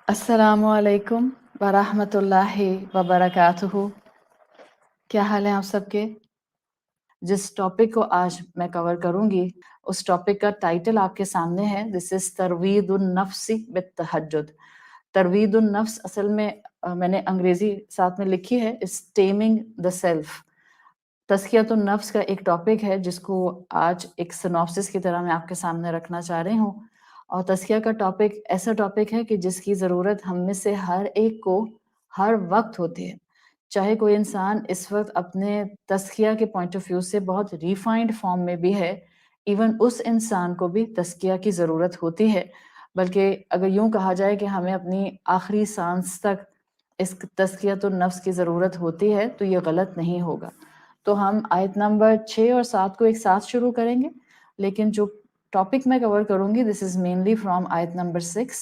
السلام علیکم ورحمۃ اللہ وبرکاتہ۔ کیا حال ہے آپ سب کے؟ جس ٹاپک کو آج میں کور کروں گی اس ٹاپک کا ٹائٹل آپ کے سامنے ہے، دس از تروید النفس بالتہجد۔ تروید النفس اصل میں میں نے انگریزی ساتھ میں لکھی ہے، از ٹیمنگ دا سیلف۔ تزکیۃ النفس کا ایک ٹاپک ہے جس کو آج ایک سنوپسس کی طرح میں آپ کے سامنے رکھنا چاہ رہی ہوں، اور تزکیہ کا ٹاپک ایسا ٹاپک ہے کہ جس کی ضرورت ہم میں سے ہر ایک کو ہر وقت ہوتی ہے۔ چاہے کوئی انسان اس وقت اپنے تزکیہ کے پوائنٹ آف ویو سے بہت ریفائنڈ فارم میں بھی ہے، ایون اس انسان کو بھی تزکیہ کی ضرورت ہوتی ہے، بلکہ اگر یوں کہا جائے کہ ہمیں اپنی آخری سانس تک اس تزکیۃ النفس کی ضرورت ہوتی ہے تو یہ غلط نہیں ہوگا۔ تو ہم آیت نمبر 6 اور 7 کو ایک ساتھ شروع کریں گے، لیکن جو ٹاپک میں کور کروں گی دس از مینلی فرام آیت نمبر 6،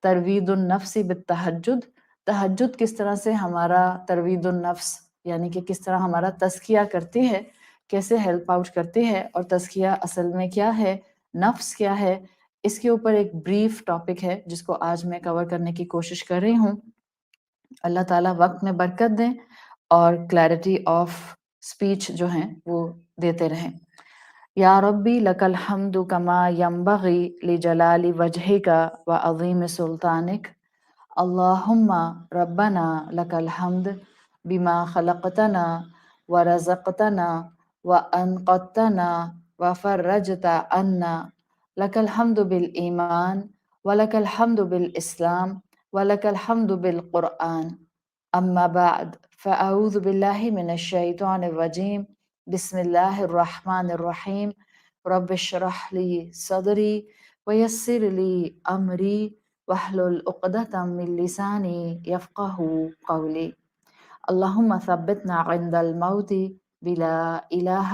تروید النفس بالتہجد۔ تہجد کس طرح سے ہمارا تروید النفس یعنی کہ کس طرح ہمارا تزکیہ کرتی ہے، کیسے ہیلپ آؤٹ کرتی ہے، اور تزکیہ اصل میں کیا ہے، نفس کیا ہے، اس کے اوپر ایک بریف ٹاپک ہے جس کو آج میں کور کرنے کی کوشش کر رہی ہوں۔ اللہ تعالیٰ وقت میں برکت دیں اور کلیئرٹی آف سپیچ جو ہیں وہ دیتے رہیں۔ یا ربی لک الحمد کما ینبغی لجلال وجہک وعظیم سلطانک، اللہم ربنا لک الحمد بما خلقتنا ورزقتنا وانقذتنا وفرجت عنا، لک الحمد بالایمان ولک الحمد بالاسلام ولک الحمد بالقرآن، اما بعد فاعوذ باللہ من الشیطان الرجیم، بسم اللہ الرحمن الرحیم، رب اشرح لی صدری ویسر لی امری واحلل عقدۃ من لسانی یفقہوا قولی، اللہم ثبتنا عند الموت بلا الہ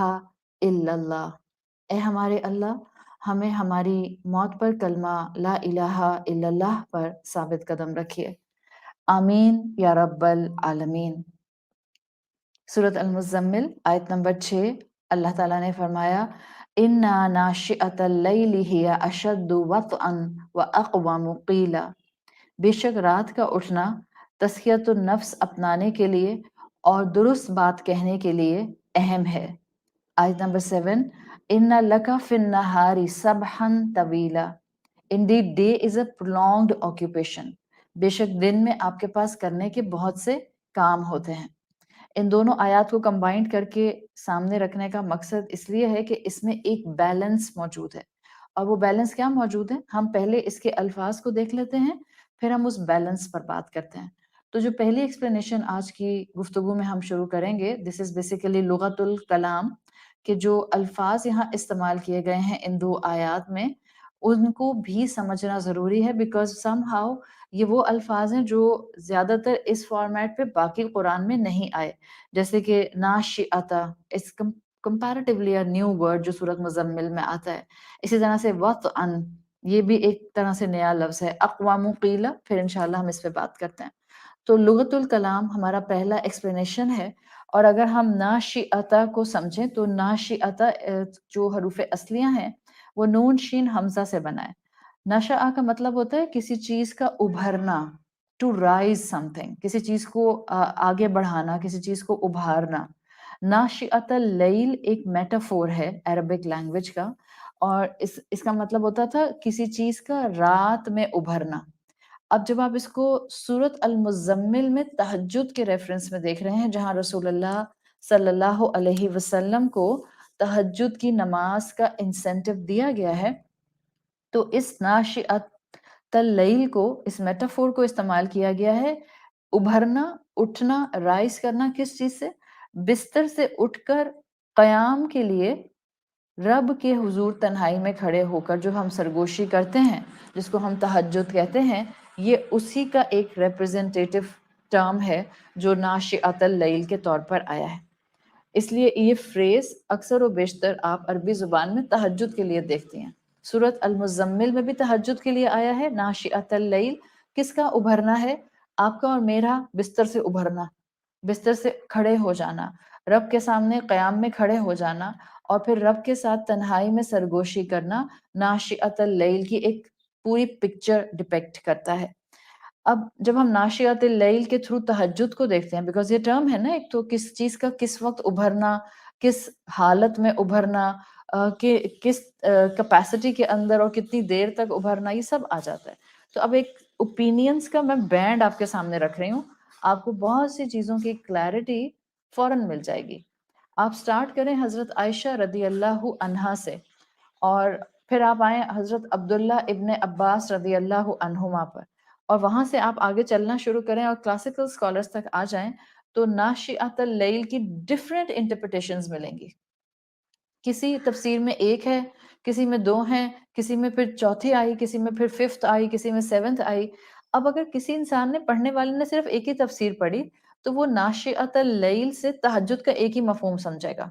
الا اللہ۔ اے ہمارے اللہ، ہمیں ہماری موت پر کلمہ لا الہ الا اللہ پر ثابت قدم رکھیے، آمین یا رب العالمین۔ سورۃ المزمل آیت نمبر 6، اللہ تعالیٰ نے فرمایا، اِنَّا نَاشِئَةَ اللَّيْلِ هِيَ أَشَدُّ وَطْئًا وَأَقْوَمُ قِیلًا، بے شک رات کا اٹھنا تزکیۃ النفس اپنانے کے لیے اور درست بات کہنے کے لیے اہم ہے۔ آیت نمبر 7، اِنَّ لَکَ فِی النَّہَارِ سَبْحًا طَوِیلًا، Indeed day is a prolonged occupation، بے شک دن میں آپ کے پاس کرنے کے بہت سے کام ہوتے ہیں۔ ان دونوں آیات کو کمبائنڈ کر کے سامنے رکھنے کا مقصد اس لیے ہے کہ اس میں ایک بیلنس موجود ہے، اور وہ بیلنس کیا موجود ہے، ہم پہلے اس کے الفاظ کو دیکھ لیتے ہیں، پھر ہم اس بیلنس پر بات کرتے ہیں۔ تو جو پہلی ایکسپلینیشن آج کی گفتگو میں ہم شروع کریں گے، دس از بیسیکلی لغت الکلام، کہ جو الفاظ یہاں استعمال کیے گئے ہیں ان دو آیات میں ان کو بھی سمجھنا ضروری ہے، بیکاز سم ہاؤ یہ وہ الفاظ ہیں جو زیادہ تر اس فارمیٹ پہ باقی قرآن میں نہیں آئے، جیسے کہ ناشئتا، اس کمپیریٹیولی نیو ورڈ جو سورۃ مزمل میں آتا ہے۔ اسی طرح سے وطئن، یہ بھی ایک طرح سے نیا لفظ ہے۔ اقوام قیلہ، پھر انشاءاللہ ہم اس پہ بات کرتے ہیں۔ تو لغت الکلام ہمارا پہلا ایکسپلینیشن ہے، اور اگر ہم ناشئتا کو سمجھیں تو ناشئتا جو حروف اصلیہ ہیں وہ نون شین حمزہ سے بنا ہے۔ نشأ کا مطلب ہوتا ہے کسی چیز کا ابھرنا، ٹو رائز سم تھنگ، کسی چیز کو آگے بڑھانا، کسی چیز کو ابھارنا۔ ناشئۃ اللیل ایک میٹافور ہے عربک لینگویج کا، اور اس کا مطلب ہوتا تھا کسی چیز کا رات میں ابھرنا۔ اب جب آپ اس کو سورۃ المزمل میں تہجد کے ریفرنس میں دیکھ رہے ہیں، جہاں رسول اللہ صلی اللہ علیہ وسلم کو تہجد کی نماز کا انسینٹیو دیا گیا ہے، تو اس ناشئۃ اللیل کو، اس میٹافور کو استعمال کیا گیا ہے ابھرنا، اٹھنا، رائز کرنا۔ کس چیز سے؟ بستر سے اٹھ کر قیام کے لیے رب کے حضور تنہائی میں کھڑے ہو کر جو ہم سرگوشی کرتے ہیں، جس کو ہم تہجد کہتے ہیں، یہ اسی کا ایک ریپرزنٹیٹیو ٹرم ہے جو ناشئۃ اللیل کے طور پر آیا ہے۔ اس لیے یہ فریز اکثر و بیشتر آپ عربی زبان میں تہجد کے لیے دیکھتی ہیں۔ سورۃ المزمل میں بھی تہجد کے لیے آیا ہے، ناشئۃ اللیل۔ کس کا ابھرنا ہے؟ آپ کا اور میرا بستر سے ابھرنا، بستر سے کھڑے ہو جانا، رب کے سامنے قیام میں کھڑے ہو جانا، اور پھر رب کے ساتھ تنہائی میں سرگوشی کرنا، ناشئۃ اللیل کی ایک پوری پکچر ڈپیکٹ کرتا ہے۔ اب جب ہم ناشیات اللیل کے تھرو تہجد کو دیکھتے ہیں، بیکاز یہ ٹرم ہے نا، ایک تو کس چیز کا کس وقت ابھرنا، کس حالت میں ابھرنا، کہ کس کیپیسٹی کے اندر اور کتنی دیر تک ابھرنا، یہ سب آ جاتا ہے. تو اب ایک اوپینینس کا میں بینڈ آپ کے سامنے رکھ رہی ہوں، آپ کو بہت سی چیزوں کی کلیئرٹی فوراً مل جائے گی. آپ سٹارٹ کریں حضرت عائشہ رضی اللہ عنہا سے، اور پھر آپ آئیں حضرت عبداللہ ابن عباس رضی اللہ عنہما پر، اور وہاں سے آپ آگے چلنا شروع کریں اور کلاسیکل اسکالرس تک آ جائیں تو ناشئۃ اللیل کی ڈفرینٹ انٹرپریٹیشنز ملیں گی. کسی تفسیر میں ایک ہے، کسی میں دو ہیں، کسی میں پھر چوتھی آئی، کسی میں پھر ففتھ آئی، کسی میں سیونتھ آئی. اب اگر کسی انسان نے، پڑھنے والے نے صرف ایک ہی تفسیر پڑھی تو وہ ناشئۃ اللیل سے تہجد کا ایک ہی مفہوم سمجھے گا،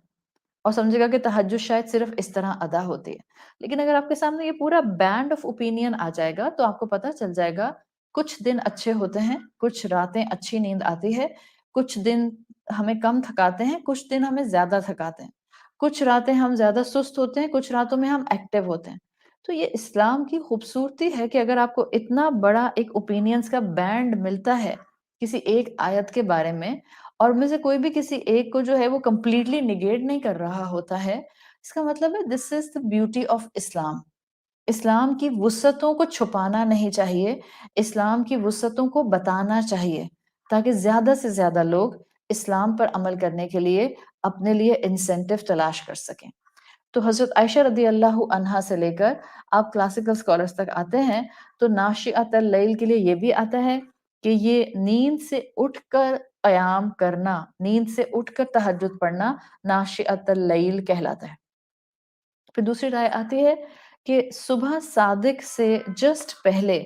اور سمجھے گا کہ تہجد شاید صرف اس طرح ادا ہوتی ہے. لیکن اگر آپ کے سامنے یہ پورا بینڈ آف اوپینین آ جائے گا تو آپ کو پتہ چل جائے گا کچھ دن اچھے ہوتے ہیں، کچھ راتیں اچھی نیند آتی ہے، کچھ دن ہمیں کم تھکاتے ہیں، کچھ دن ہمیں زیادہ تھکاتے ہیں، کچھ راتیں ہم زیادہ سست ہوتے ہیں، کچھ راتوں میں ہم ایکٹیو ہوتے ہیں. تو یہ اسلام کی خوبصورتی ہے کہ اگر آپ کو اتنا بڑا ایک اوپینینس کا بینڈ ملتا ہے کسی ایک آیت کے بارے میں، اور میں سے کوئی بھی کسی ایک کو جو ہے وہ کمپلیٹلی نگیٹ نہیں کر رہا ہوتا ہے، اس کا مطلب ہے this is the beauty of اسلام. اسلام کی وسعتوں کو چھپانا نہیں چاہیے، اسلام کی وسعتوں کو بتانا چاہیے، تاکہ زیادہ سے زیادہ لوگ اسلام پر عمل کرنے کے لیے اپنے لیے انسینٹیو تلاش کر سکیں. تو حضرت عائشہ رضی اللہ عنہا سے لے کر آپ کلاسیکل اسکالرس تک آتے ہیں تو ناشئۃ اللیل کے لیے یہ بھی آتا ہے کہ یہ نیند سے اٹھ کر قیام کرنا، نیند سے اٹھ کر تہجد پڑھنا ناشئۃ اللیل کہلاتا ہے. پھر دوسری رائے آتی ہے کہ صبح صادق سے جسٹ پہلے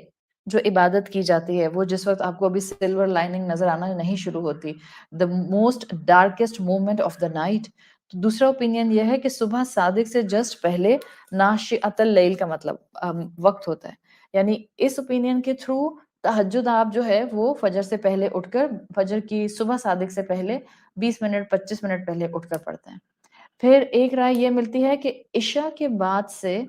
جو عبادت کی جاتی ہے، وہ جس وقت آپ کو ابھی سلور لائننگ نظر آنا نہیں شروع ہوتی، the most darkest moment of the night. تو دوسرا اوپینین یہ ہے کہ صبح صادق سے جسٹ پہلے ناشئۃ اللیل کا مطلب وقت ہوتا ہے. یعنی اس اوپینین کے تھرو تہجد آپ جو ہے وہ فجر سے پہلے اٹھ کر، فجر کی صبح صادق سے پہلے 20 منٹ 25 منٹ پہلے اٹھ کر پڑھتے ہیں. پھر ایک رائے یہ ملتی ہے کہ عشاء کے بعد سے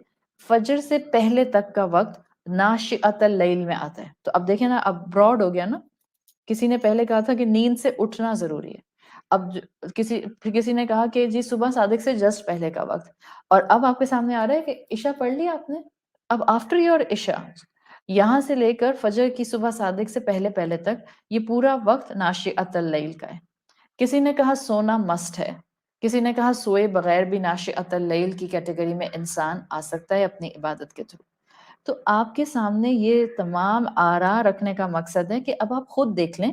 فجر سے پہلے تک کا وقت ناشئۃ اللیل میں آتا ہے. تو اب دیکھیں نا، اب براڈ ہو گیا نا. کسی نے پہلے کہا تھا کہ نیند سے اٹھنا ضروری ہے، اب کسی نے کہا کہ جی صبح صادق سے جسٹ پہلے کا وقت، اور اب آپ کے سامنے آ رہا ہے کہ عشاء پڑھ لی آپ نے، اب آفٹر یور عشاء یہاں سے لے کر فجر کی صبح صادق سے پہلے پہلے تک یہ پورا وقت ناشئۃ اللیل کا ہے. کسی نے کہا سونا مسٹ ہے، کسی نے کہا سوئے بغیر بھی ناشئۃ اللیل کی کیٹیگری میں انسان آ سکتا ہے اپنی عبادت کے تھرو. تو آپ کے سامنے یہ تمام آراء رکھنے کا مقصد ہے کہ اب آپ خود دیکھ لیں،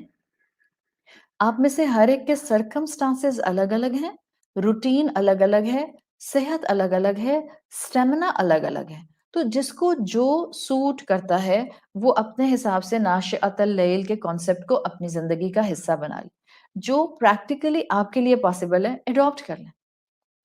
آپ میں سے ہر ایک کے سرکمسٹانسز الگ الگ ہیں، روٹین الگ الگ ہے، صحت الگ الگ ہے، سٹیمنا الگ الگ ہے. تو جس کو جو سوٹ کرتا ہے وہ اپنے حساب سے ناشئۃ اللیل کے کانسیپٹ کو اپنی زندگی کا حصہ بنا لے. جو پریکٹیکلی آپ کے لیے پاسبل ہے اڈاپٹ کر لیں.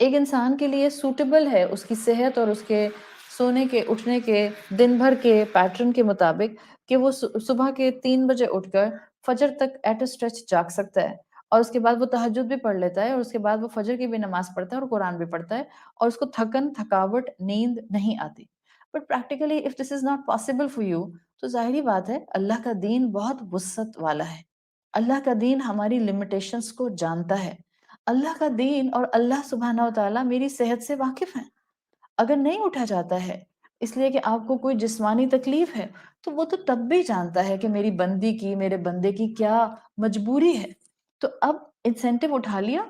ایک انسان کے لیے سوٹیبل ہے اس کی صحت اور اس کے سونے کے، اٹھنے کے، دن بھر کے پیٹرن کے مطابق کہ وہ صبح کے 3 بجے اٹھ کر فجر تک ایٹ اے اسٹریچ جاگ سکتا ہے، اور اس کے بعد وہ تہجد بھی پڑھ لیتا ہے، اور اس کے بعد وہ فجر کی بھی نماز پڑھتا ہے اور قرآن بھی پڑھتا ہے، اور اس کو تھکاوٹ نیند نہیں آتی. But practically if this is not possible for you, تو ظاہری بات ہے اللہ کا دین بہت وسعت والا ہے. اللہ کا دین ہماری لمیٹیشنز کو جانتا ہے. اللہ کا دین اور اللہ سبحانہ و تعالیٰ میری صحت سے واقف ہیں. اگر نہیں اٹھا جاتا ہے اس لیے کہ آپ کو کوئی جسمانی تکلیف ہے، تو وہ تو تب بھی جانتا ہے کہ میری بندی کی، میرے بندے کی کیا مجبوری ہے. تو اب انسینٹیو اٹھا لیا،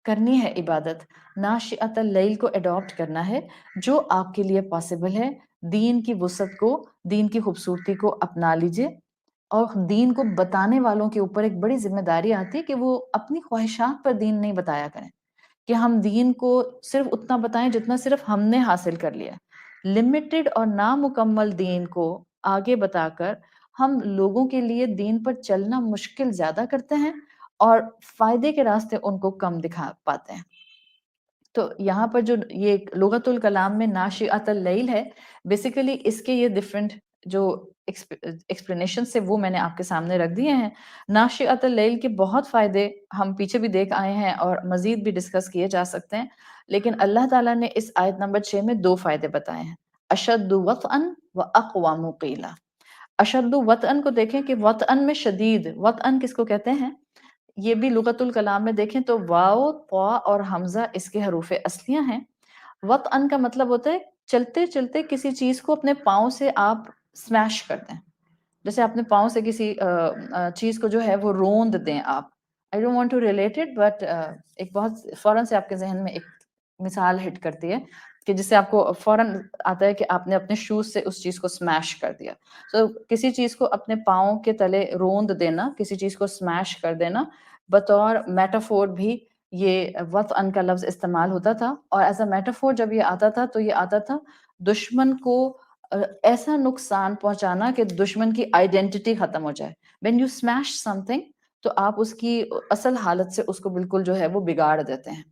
کرنی ہے عبادت، ناشئۃ اللیل کو اڈاپٹ کرنا ہے جو آپ کے لیے پاسبل ہے. دین کی وسعت کو، دین کی خوبصورتی کو اپنا لیجئے. اور دین کو بتانے والوں کے اوپر ایک بڑی ذمہ داری آتی ہے کہ وہ اپنی خواہشات پر دین نہیں بتایا کریں، کہ ہم دین کو صرف اتنا بتائیں جتنا صرف ہم نے حاصل کر لیا. لمیٹڈ اور نامکمل دین کو آگے بتا کر ہم لوگوں کے لیے دین پر چلنا مشکل زیادہ کرتے ہیں اور فائدے کے راستے ان کو کم دکھا پاتے ہیں. تو یہاں پر جو یہ لغت الکلام میں ناشئۃ اللیل ہے، بیسیکلی اس کے یہ ڈفرینٹ جو ایکسپلینیشن سے وہ میں نے آپ کے سامنے رکھ دیے ہیں. ناشئۃ اللیل کے بہت فائدے ہم پیچھے بھی دیکھ آئے ہیں اور مزید بھی ڈسکس کیے جا سکتے ہیں، لیکن اللہ تعالیٰ نے اس آیت نمبر 6 میں 2 فائدے بتائے ہیں: اشد وطئا و اقوام قیلا. اشد وطئن کو دیکھیں کہ وطئن میں شدید، وطئن کس کو کہتے ہیں؟ یہ بھی لغت الکلام میں دیکھیں تو واو، طا اور حمزہ اس کے حروف اصلیہ ہیں۔ وطئن کا مطلب ہوتا ہے چلتے چلتے کسی چیز کو اپنے پاؤں سے آپ سمیش کر دیں، جیسے اپنے پاؤں سے کسی چیز کو جو ہے وہ روند دیں آپ۔ I don't want to relate it but ایک بہت فوراً سے آپ کے ذہن میں ایک مثال ہٹ کرتی ہے کہ جس سے آپ کو فوراً آتا ہے کہ آپ نے اپنے شوز سے اس چیز کو سمیش کر دیا۔ تو کسی چیز کو اپنے پاؤں کے تلے روند دینا، کسی چیز کو سمیش کر دینا، بطور میٹافور بھی یہ وطئن کا لفظ استعمال ہوتا تھا، اور ایز اے میٹافور جب یہ آتا تھا تو یہ آتا تھا دشمن کو ایسا نقصان پہنچانا کہ دشمن کی آئیڈینٹی ختم ہو جائے۔ when you smash something تو آپ اس کی اصل حالت سے اس کو بالکل جو ہے وہ بگاڑ دیتے ہیں۔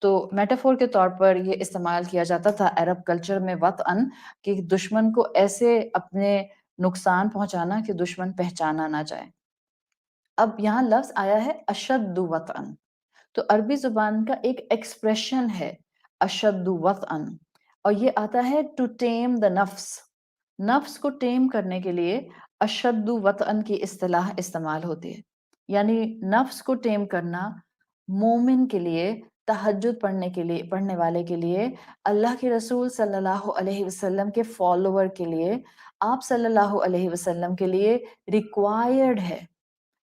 تو میٹافور کے طور پر یہ استعمال کیا جاتا تھا عرب کلچر میں وطئن، کہ دشمن کو ایسے اپنے نقصان پہنچانا کہ دشمن پہچانا نہ جائے۔ اب یہاں لفظ آیا ہے اشد وطئن، تو عربی زبان کا ایک ایکسپریشن ہے اشد وطئن، اور یہ آتا ہے ٹو ٹیم دا نفس۔ نفس کو ٹیم کرنے کے لیے اشد وطئن کی اصطلاح استعمال ہوتی ہے، یعنی نفس کو ٹیم کرنا مومن کے لیے، تہجد پڑھنے والے کے لیے، اللہ کے رسول صلی اللہ علیہ وسلم کے فالوور کے لیے، آپ صلی اللہ علیہ وسلم کے لیے ریکوائرڈ ہے۔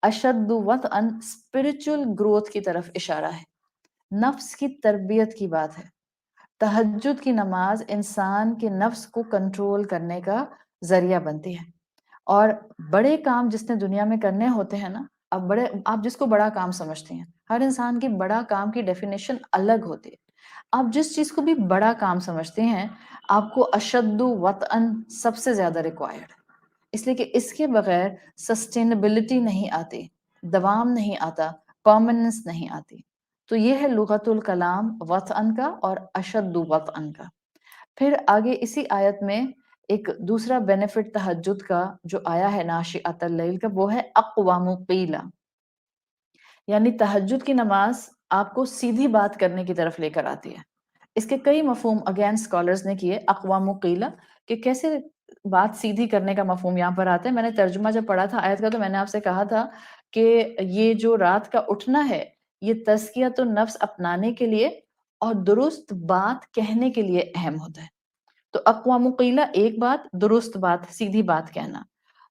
اشد وطئن اسپرچل گروتھ کی طرف اشارہ ہے، نفس کی تربیت کی بات ہے۔ تہجد کی نماز انسان کے نفس کو کنٹرول کرنے کا ذریعہ بنتی ہے، اور بڑے کام جس نے دنیا میں کرنے ہوتے ہیں نا، آپ جس کو بڑا کام سمجھتے ہیں، ہر انسان کی بڑا کام کی ڈیفینیشن الگ ہوتی ہے۔ آپ جس چیز کو بھی بڑا کام سمجھتے ہیں، آپ کو اشد وطئن سب سے زیادہ ریکوائرڈ، اس لیے کہ اس کے بغیر سسٹینیبلٹی نہیں آتی، دوام نہیں آتا، پرماننس نہیں آتی۔ تو یہ ہے لغت الکلام وطئن کا اور اشد وطئن کا۔ پھر آگے اسی آیت میں ایک دوسرا بینیفٹ تہجد کا جو آیا ہے ناشئۃ اللیل کا، وہ ہے اقوام قیلہ، یعنی تہجد کی نماز آپ کو سیدھی بات کرنے کی طرف لے کر آتی ہے۔ اس کے کئی مفہوم اگین اسکالرز نے کیے اقوام قیلہ، کہ کیسے بات سیدھی کرنے کا مفہوم یہاں پر آتا ہے۔ میں نے ترجمہ جب پڑھا تھا آیت کا تو میں نے آپ سے کہا تھا کہ یہ جو رات کا اٹھنا ہے یہ تزکیۃ النفس اپنانے کے لیے اور درست بات کہنے کے لیے اہم ہوتا ہے۔ تو اقوام قیلہ ایک بات، درست بات، سیدھی بات کہنا۔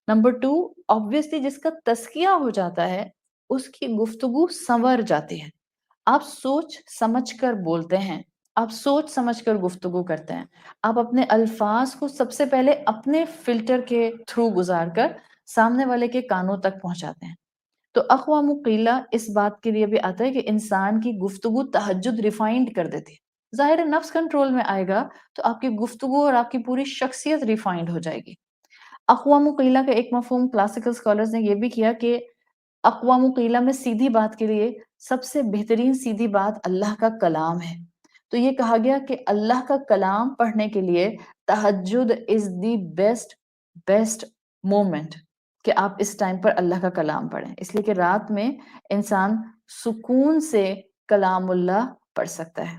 نمبر 2، obviously جس کا تزکیہ ہو جاتا ہے اس کی گفتگو سنور جاتی ہے، آپ سوچ سمجھ کر بولتے ہیں، آپ سوچ سمجھ کر گفتگو کرتے ہیں، آپ اپنے الفاظ کو سب سے پہلے اپنے فلٹر کے تھرو گزار کر سامنے والے کے کانوں تک پہنچاتے ہیں۔ تو اقوام قیلہ اس بات کے لیے بھی آتا ہے کہ انسان کی گفتگو تہجد ریفائنڈ کر دیتی ہے۔ ظاہر نفس کنٹرول میں آئے گا تو آپ کی گفتگو اور آپ کی پوری شخصیت ریفائنڈ ہو جائے گی۔ اقوام قیلہ کا ایک مفہوم کلاسیکل اسکالرز نے یہ بھی کیا کہ اقوام قیلہ میں سیدھی بات کے لیے سب سے بہترین سیدھی بات اللہ کا کلام ہے۔ تو یہ کہا گیا کہ اللہ کا کلام پڑھنے کے لیے تہجد از دی بیسٹ مومنٹ، کہ آپ اس ٹائم پر اللہ کا کلام پڑھیں، اس لیے کہ رات میں انسان سکون سے کلام اللہ پڑھ سکتا ہے۔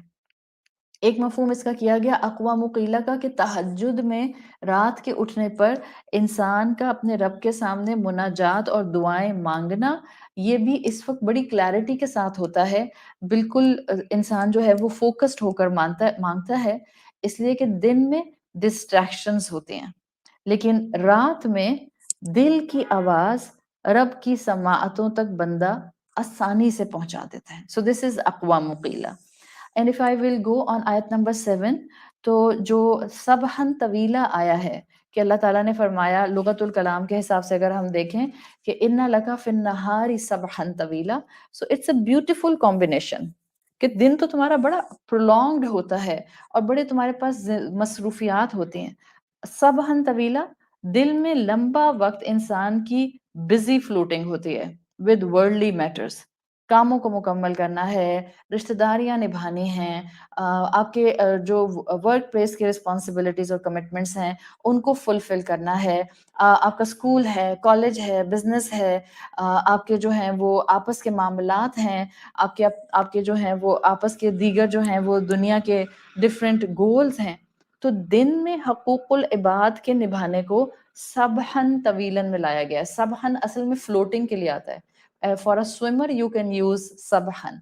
ایک مفہوم اس کا کیا گیا اقوام قیلہ کا کہ تہجد میں رات کے اٹھنے پر انسان کا اپنے رب کے سامنے مناجات اور دعائیں مانگنا، یہ بھی اس وقت بڑی کلیئرٹی کے ساتھ ہوتا ہے، بالکل انسان جو ہے وہ فوکسڈ ہو کر مانگتا ہے، اس لیے کہ دن میں ڈسٹریکشنز ہوتے ہیں، لیکن رات میں دل کی آواز رب کی سماعتوں تک بندہ آسانی سے پہنچا دیتا ہے۔ So this is اقوام قیلہ۔ And if I will go on آیت نمبر 7، تو جو سبحن طویلہ آیا ہے کہ اللہ تعالیٰ نے فرمایا لغت الکلام کے حساب سے اگر ہم دیکھیں کہ اِنَّ لَكَ فِي النَّهَارِ سَبْحًا طویلہ، so it's a beautiful combination کہ دن تو تمہارا بڑا prolonged ہوتا ہے اور بڑے تمہارے پاس مصروفیات ہوتی ہیں، سبحن طویلہ، دل میں لمبا وقت انسان کی بزی فلوٹنگ ہوتی ہے with worldly matters، کاموں کو مکمل کرنا ہے، رشتہ داریاں نبھانی ہیں، آپ کے جو ورک پلیس کے رسپانسبلٹیز اور کمٹمنٹس ہیں ان کو فلفل کرنا ہے، آپ کا اسکول ہے، کالج ہے، بزنس ہے، آپ کے جو ہیں وہ آپس کے معاملات ہیں، آپ کے جو ہیں وہ آپس کے دیگر جو ہیں وہ دنیا کے ڈفرینٹ گولز ہیں۔ تو دن میں حقوق العباد کے نبھانے کو سبحن طویلاً میں لایا گیا ہے. سبحن اصل میں فلوٹنگ کے لیے آتا ہے. For a swimmer you can use سبحن.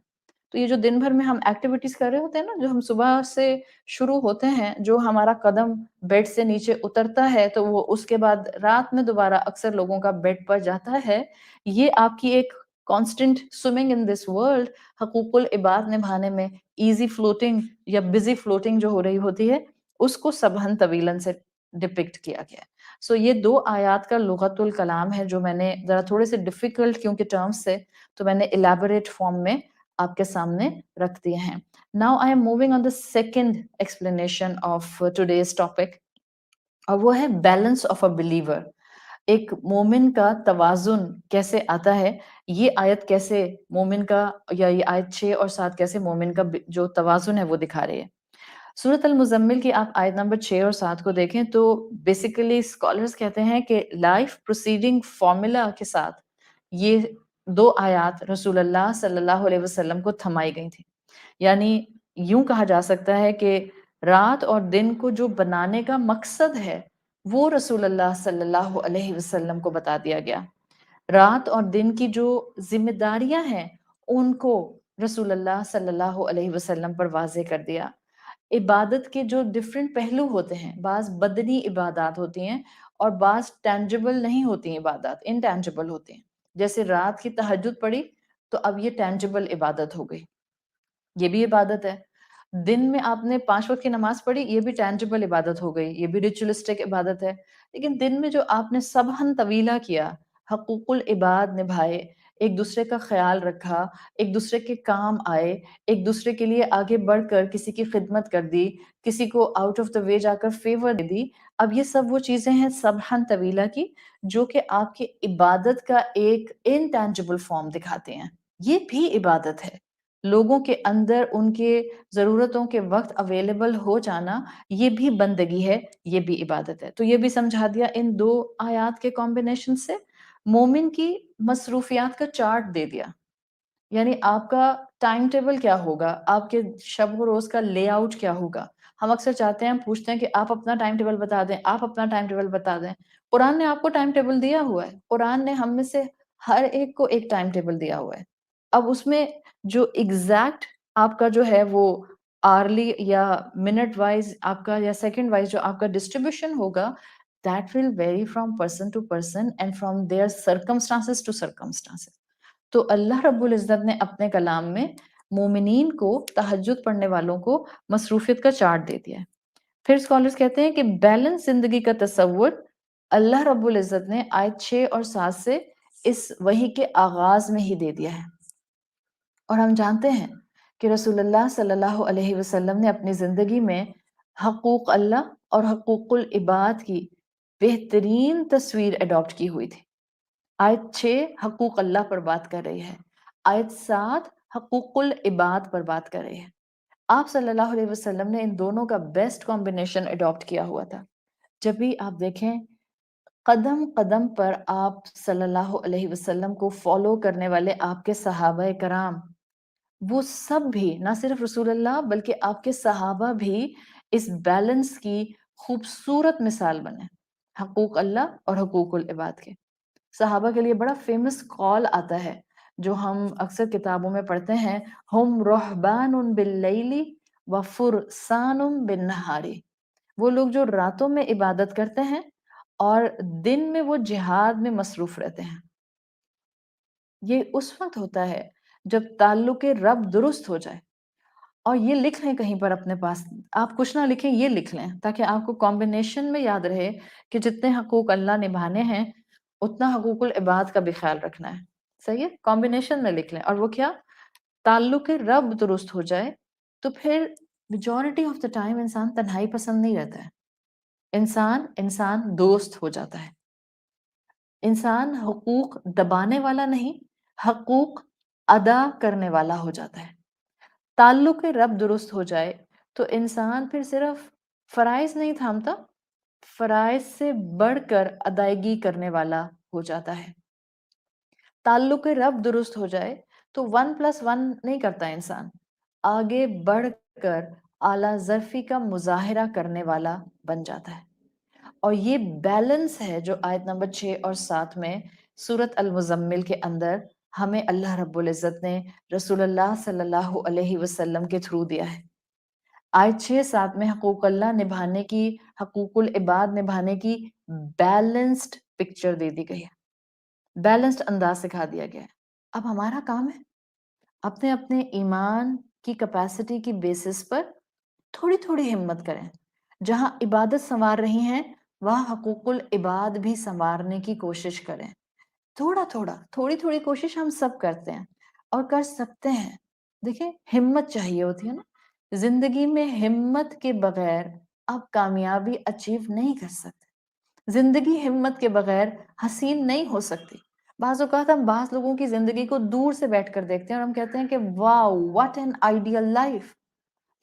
تو یہ جو دن بھر میں ہم ایکٹیویٹیز کر رہے ہوتے ہیں نا، جو ہم صبح سے شروع ہوتے ہیں، جو ہمارا قدم بیڈ سے نیچے اترتا ہے تو وہ اس کے بعد رات میں دوبارہ اکثر لوگوں کا بیڈ پر جاتا ہے، یہ آپ کی ایک constant swimming in this world حقوق العباد نبھانے میں ایزی فلوٹنگ یا بزی فلوٹنگ جو ہو رہی ہوتی ہے، اس کو سبحن طویلاً سے ڈپکٹ کیا گیا ہے. سو یہ 2 آیات کا لغت الکلام ہے جو میں نے ذرا تھوڑے سے ڈیفیکلٹ کیونکہ ٹرمز سے تو میں نے الیبوریٹ فارم میں آپ کے سامنے رکھ دیے ہیں. Now I am moving on the second explanation of today's topic اور وہ ہے بیلنس آف اے بلیور. ایک مومن کا توازن کیسے آتا ہے، یہ آیت کیسے مومن کا، یا یہ آیت 6 اور 7 کیسے مومن کا جو توازن ہے وہ دکھا رہی ہے. سورۃ المزمل کی آپ آیت نمبر 6 اور 7 کو دیکھیں تو بیسیکلی اسکالرز کہتے ہیں کہ لائف پروسیڈنگ فارمولا کے ساتھ یہ 2 آیات رسول اللہ صلی اللہ علیہ وسلم کو تھمائی گئی تھی. یعنی یوں کہا جا سکتا ہے کہ رات اور دن کو جو بنانے کا مقصد ہے وہ رسول اللہ صلی اللہ علیہ وسلم کو بتا دیا گیا. رات اور دن کی جو ذمہ داریاں ہیں ان کو رسول اللہ صلی اللہ علیہ وسلم پر واضح کر دیا. عبادت کے جو ڈفرینٹ پہلو ہوتے ہیں، بعض بدنی عبادات ہوتی ہیں اور بعض ٹینجبل نہیں ہوتی ہیں، عبادات انٹینجبل ہوتی ہیں. جیسے رات کی تہجد پڑھی تو اب یہ ٹینجبل عبادت ہو گئی، یہ بھی عبادت ہے. دن میں آپ نے 5 وقت کی نماز پڑھی، یہ بھی ٹینجبل عبادت ہو گئی، یہ بھی ریچولسٹک عبادت ہے. لیکن دن میں جو آپ نے سبحن طویلہ کیا، حقوق العباد نبھائے، ایک دوسرے کا خیال رکھا، ایک دوسرے کے کام آئے، ایک دوسرے کے لیے آگے بڑھ کر کسی کی خدمت کر دی، کسی کو آؤٹ آف دا وے جا کر فیور دے دی، اب یہ سب وہ چیزیں ہیں سبحن طویلہ کی جو کہ آپ کی عبادت کا ایک انٹینجبل فارم دکھاتے ہیں. یہ بھی عبادت ہے. لوگوں کے اندر ان کے ضرورتوں کے وقت اویلیبل ہو جانا، یہ بھی بندگی ہے، یہ بھی عبادت ہے. تو یہ بھی سمجھا دیا ان 2 آیات کے کمبینیشن سے. مومن کی مصروفیات کا چارٹ دے دیا، یعنی آپ کا ٹائم ٹیبل کیا ہوگا، آپ کے شب و روز کا لے آؤٹ کیا ہوگا. ہم اکثر چاہتے ہیں، ہم پوچھتے ہیں کہ آپ اپنا ٹائم ٹیبل بتا دیں، آپ اپنا ٹائم ٹیبل بتا دیں. قرآن نے آپ کو ٹائم ٹیبل دیا ہوا ہے، قرآن نے ہم میں سے ہر ایک کو ایک ٹائم ٹیبل دیا ہوا ہے. اب اس میں جو ایگزیکٹ آپ کا جو ہے وہ آرلی یا منٹ وائز آپ کا یا سیکنڈ وائز جو آپ کا ڈسٹریبیوشن ہوگا، that will vary from person to person and from their circumstances to circumstances. تو اللہ رب العزت نے اپنے کلام میں مومنین کو، تہجد پڑھنے والوں کو مصروفیت کا چارٹ دے دیا ہے. پھر اسکالرز کہتے ہیں کہ بیلنس زندگی کا تصور اللہ رب العزت نے آیت 6 اور 7 سے اس وحی کے آغاز میں ہی دے دیا ہے. اور ہم جانتے ہیں کہ رسول اللہ صلی اللہ علیہ وسلم نے اپنی زندگی میں حقوق اللہ اور حقوق العباد کی بہترین تصویر اڈاپٹ کی ہوئی تھی. آیت 6 حقوق اللہ پر بات کر رہی ہے، آیت 7 حقوق العباد پر بات کر رہی ہے. آپ صلی اللہ علیہ وسلم نے ان دونوں کا بیسٹ کمبینیشن اڈاپٹ کیا ہوا تھا. جب بھی آپ دیکھیں قدم قدم پر آپ صلی اللہ علیہ وسلم کو فالو کرنے والے آپ کے صحابہ کرام، وہ سب بھی نہ صرف رسول اللہ بلکہ آپ کے صحابہ بھی اس بیلنس کی خوبصورت مثال بنے، حقوق اللہ اور حقوق العباد کے. صحابہ کے لیے بڑا فیمس قول آتا ہے جو ہم اکثر کتابوں میں پڑھتے ہیں، ہم رہبان باللیل و فرسان بالنہار. وہ لوگ جو راتوں میں عبادت کرتے ہیں اور دن میں وہ جہاد میں مصروف رہتے ہیں. یہ اس وقت ہوتا ہے جب تعلق رب درست ہو جائے. اور یہ لکھ لیں کہیں پر اپنے پاس، آپ کچھ نہ لکھیں، یہ لکھ لیں تاکہ آپ کو کمبینیشن میں یاد رہے کہ جتنے حقوق اللہ نبھانے ہیں اتنا حقوق العباد کا بھی خیال رکھنا ہے. صحیح ہے، کمبینیشن میں لکھ لیں. اور وہ کیا؟ تعلق رب درست ہو جائے تو پھر میجورٹی آف دا ٹائم انسان تنہائی پسند نہیں رہتا ہے. انسان دوست ہو جاتا ہے. انسان حقوق دبانے والا نہیں، حقوق ادا کرنے والا ہو جاتا ہے. تعلق رب درست ہو جائے تو انسان پھر صرف فرائض نہیں تھامتا، فرائض سے بڑھ کر ادائیگی کرنے والا ہو جاتا ہے. تعلق رب درست ہو جائے تو 1+1 نہیں کرتا انسان، آگے بڑھ کر اعلیٰ ظرفی کا مظاہرہ کرنے والا بن جاتا ہے. اور یہ بیلنس ہے جو آیت نمبر 6 اور 7 میں سورت المزمل کے اندر ہمیں اللہ رب العزت نے رسول اللہ صلی اللہ علیہ وسلم کے تھرو دیا ہے. آیت 6-7 میں حقوق اللہ نبھانے کی، حقوق العباد نبھانے کی بیلنسڈ پکچر دے دی گئی ہے، بیلنسڈ انداز سکھا دیا گیا ہے. اب ہمارا کام ہے اپنے اپنے ایمان کی کیپیسٹی کی بیسس پر تھوڑی تھوڑی ہمت کریں. جہاں عبادت سنوار رہی ہیں وہاں حقوق العباد بھی سنوارنے کی کوشش کریں. تھوڑا تھوڑا، تھوڑی تھوڑی کوشش ہم سب کرتے ہیں اور کر سکتے ہیں. دیکھیں ہمت چاہیے ہوتی ہے نا زندگی میں، ہمت کے بغیر آپ کامیابی اچیو نہیں کر سکتے. زندگی ہمت کے بغیر حسین نہیں ہو سکتی. بعض اوقات ہم بعض لوگوں کی زندگی کو دور سے بیٹھ کر دیکھتے ہیں اور ہم کہتے ہیں کہ واو واٹ این آئیڈیل لائف.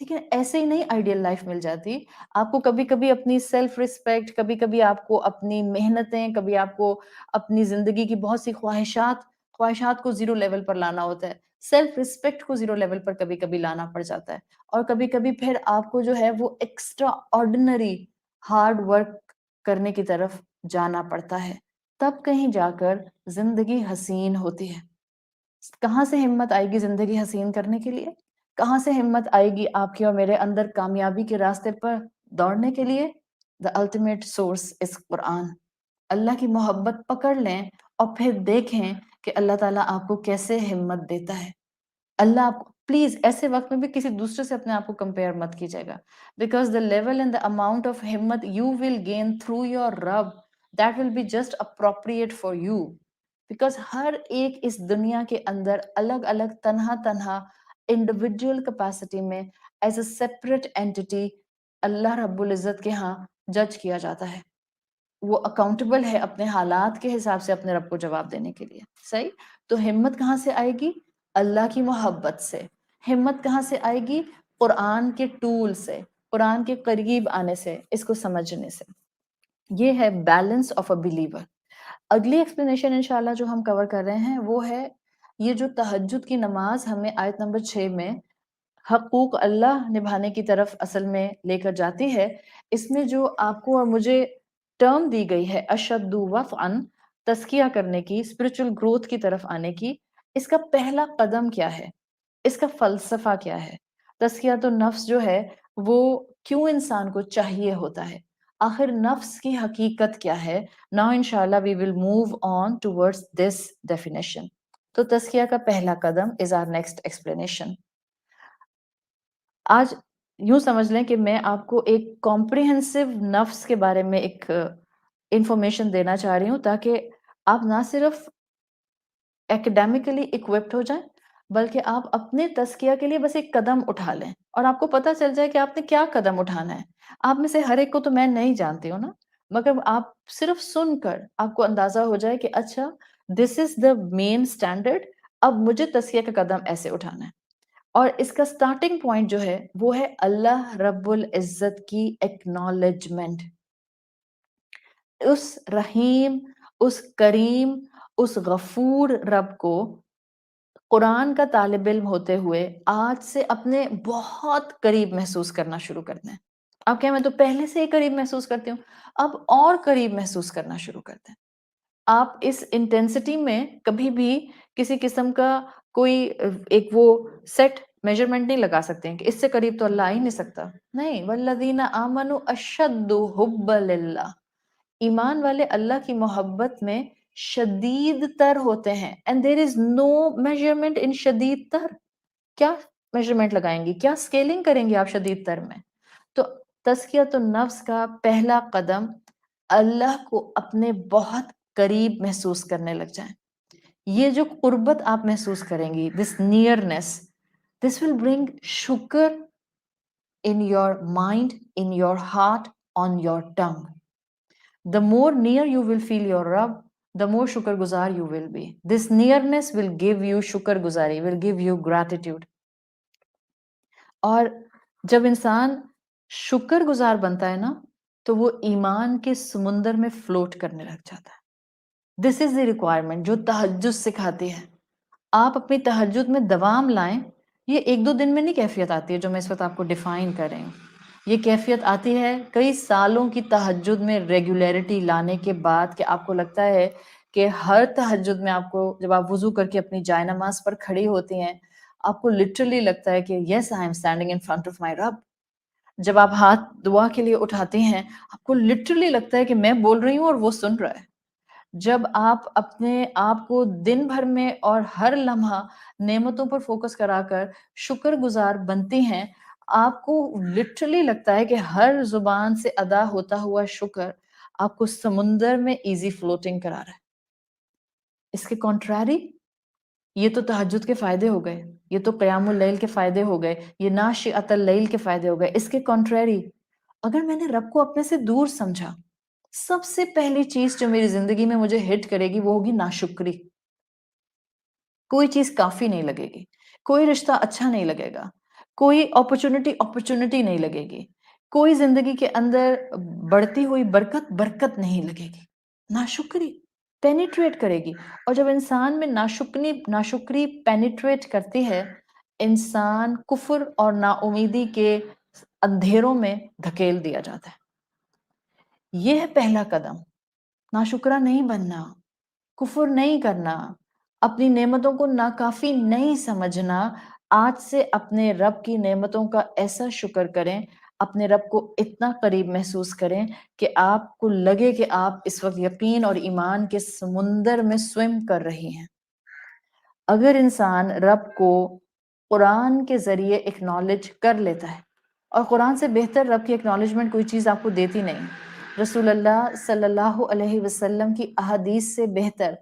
لیکن ایسے ہی نہیں آئیڈیل لائف مل جاتی. آپ کو کبھی کبھی اپنی سیلف ریسپیکٹ، کبھی کبھی آپ کو اپنی محنتیں، کبھی آپ کو اپنی زندگی کی بہت سی خواہشات کو زیرو لیول پر لانا ہوتا ہے. سیلف ریسپیکٹ کو زیرو لیول پر کبھی کبھی لانا پڑ جاتا ہے. اور کبھی کبھی پھر آپ کو جو ہے وہ ایکسٹرا آرڈینری ہارڈ ورک کرنے کی طرف جانا پڑتا ہے. تب کہیں جا کر زندگی حسین ہوتی ہے. کہاں سے ہمت آئے گی زندگی حسین کرنے کے لیے؟ کہاں سے ہمت آئے گی آپ کے اور میرے اندر کامیابی کے راستے پر دوڑنے کے لیے؟ The ultimate source is قرآن. اللہ کی محبت پکڑ لیں اور پھر دیکھیں کہ اللہ تعالیٰ آپ کو کیسے ہمت دیتا ہے. اللہ آپ کو پلیز ایسے وقت میں بھی کسی دوسرے سے اپنے آپ کو کمپیئر مت کیجیے گا. Because the level and the amount of ہمت you will gain through your رب that will be just appropriate for you. Because ہر ایک اس دنیا کے اندر الگ الگ تنہا انڈیویجول کیپیسٹی میں ایز اے سیپریٹ اینٹی اللہ رب العزت کے ہاں جج کیا جاتا ہے. وہ اکاؤنٹیبل ہے اپنے حالات کے حساب سے اپنے رب کو جواب دینے کے لیے. صحیح؟ تو ہمت کہاں سے آئے گی؟ اللہ کی محبت سے. ہمت کہاں سے آئے گی؟ قرآن کے ٹول سے، قرآن کے قریب آنے سے، اس کو سمجھنے سے. یہ ہے بیلنس آف اے بلیور. اگلی ایکسپلینیشن انشاءاللہ جو ہم کور کر رہے ہیں وہ ہے یہ جو تہجد کی نماز ہمیں آیت نمبر 6 میں حقوق اللہ نبھانے کی طرف اصل میں لے کر جاتی ہے. اس میں جو آپ کو اور مجھے ٹرم دی گئی ہے اشد وفعن، تزکیہ کرنے کی، اسپرچل گروتھ کی طرف آنے کی، اس کا پہلا قدم کیا ہے؟ اس کا فلسفہ کیا ہے؟ تزکیہ نفس جو ہے وہ کیوں انسان کو چاہیے ہوتا ہے؟ آخر نفس کی حقیقت کیا ہے؟ Now inshallah we will move on towards this definition. تو تزکیہ کا پہلا قدم is our next explanation. آج یوں سمجھ لیں کہ میں آپ کو ایک کمپریہنسو نفس کے بارے میں ایک انفارمیشن دینا چاہ رہی ہوں تاکہ آپ نہ صرف ایکڈیمکلی اکوپڈ ہو جائیں بلکہ آپ اپنے تزکیہ کے لیے بس ایک قدم اٹھا لیں اور آپ کو پتہ چل جائے کہ آپ نے کیا قدم اٹھانا ہے. آپ میں سے ہر ایک کو تو میں نہیں جانتی ہوں نا، مگر آپ صرف سن کر آپ کو اندازہ ہو جائے کہ اچھا دس از دا مین اسٹینڈرڈ، اب مجھے تزکیہ کا قدم ایسے اٹھانا ہے. اور اس کا سٹارٹنگ پوائنٹ جو ہے وہ ہے اللہ رب العزت کی ایکنالجمنٹ. اس رحیم، اس کریم، اس غفور رب کو قرآن کا طالب علم ہوتے ہوئے آج سے اپنے بہت قریب محسوس کرنا شروع کرتے ہیں. اب کیا میں تو پہلے سے ہی قریب محسوس کرتی ہوں، اب اور قریب محسوس کرنا شروع کرتے ہیں. آپ اس انٹینسٹی میں کبھی بھی کسی قسم کا کوئی ایک وہ سیٹ میجرمنٹ نہیں لگا سکتے ہیں کہ اس سے قریب تو اللہ آ ہی نہیں سکتا. نہیں، والذین آمنوا اشد حبا للہ، ایمان والے اللہ کی محبت میں شدید تر ہوتے ہیں. And there is know measurement ان شدید تر. کیا میجرمنٹ لگائیں گی، کیا اسکیلنگ کریں گے آپ شدید تر میں؟ تو تزکیۃ النفس کا پہلا قدم اللہ کو اپنے بہت قریب محسوس کرنے لگ جائیں. یہ جو قربت آپ محسوس کریں گی، دس نیئرنس، دس ول برنگ شکر in your mind, in your heart, on your tongue. The more near you will feel your Rabb, the more shukr guzar you will be. This nearness will give you shukr guzari, will give you gratitude. اور جب انسان شکر گزار بنتا ہے نا تو وہ ایمان کے سمندر میں فلوٹ کرنے لگ جاتا ہے. دس از دی ریکوائرمنٹ جو تہجد سکھاتی ہے. آپ اپنی تہجد میں دوام لائیں یہ ایک دو دن میں نہیں کیفیت آتی ہے جو میں اس وقت آپ کو ڈیفائن کر رہی ہوں. یہ کیفیت آتی ہے کئی سالوں کی تہجد میں ریگولیرٹی لانے کے بعد کہ آپ کو لگتا ہے کہ ہر تہجد میں آپ کو جب آپ وضو کر کے اپنی جائے نماز پر کھڑی ہوتی ہیں آپ کو لٹرلی لگتا ہے کہ yes I am standing in front of my رب. جب آپ ہاتھ دعا کے لیے اٹھاتے ہیں آپ کو لٹرلی لگتا ہے کہ میں بول رہی ہوں اور وہ سن رہا ہے. جب آپ اپنے آپ کو دن بھر میں اور ہر لمحہ نعمتوں پر فوکس کرا کر شکر گزار بنتی ہیں آپ کو لٹرلی لگتا ہے کہ ہر زبان سے ادا ہوتا ہوا شکر آپ کو سمندر میں ایزی فلوٹنگ کرا رہا ہے. اس کے کنٹراری یہ تو تہجد کے فائدے ہو گئے, یہ تو قیام اللیل کے فائدے ہو گئے, یہ ناشئۃ اللیل کے فائدے ہو گئے. اس کے کنٹراری اگر میں نے رب کو اپنے سے دور سمجھا سب سے پہلی چیز جو میری زندگی میں مجھے ہٹ کرے گی وہ ہوگی ناشکری. کوئی چیز کافی نہیں لگے گی, کوئی رشتہ اچھا نہیں لگے گا, کوئی اپرچونٹی نہیں لگے گی, کوئی زندگی کے اندر بڑھتی ہوئی برکت نہیں لگے گی. ناشکری پینیٹریٹ کرے گی, اور جب انسان میں ناشکری پینیٹریٹ کرتی ہے انسان کفر اور نا امیدی کے اندھیروں میں دھکیل دیا جاتا ہے. یہ ہے پہلا قدم, ناشکرا نہیں بننا, کفر نہیں کرنا, اپنی نعمتوں کو ناکافی نہیں سمجھنا. آج سے اپنے رب کی نعمتوں کا ایسا شکر کریں, اپنے رب کو اتنا قریب محسوس کریں کہ آپ کو لگے کہ آپ اس وقت یقین اور ایمان کے سمندر میں سوئم کر رہی ہیں. اگر انسان رب کو قرآن کے ذریعے اکنالج کر لیتا ہے, اور قرآن سے بہتر رب کی اکنالجمنٹ کوئی چیز آپ کو دیتی نہیں, رسول اللہ صلی اللہ علیہ وسلم کی احادیث سے بہتر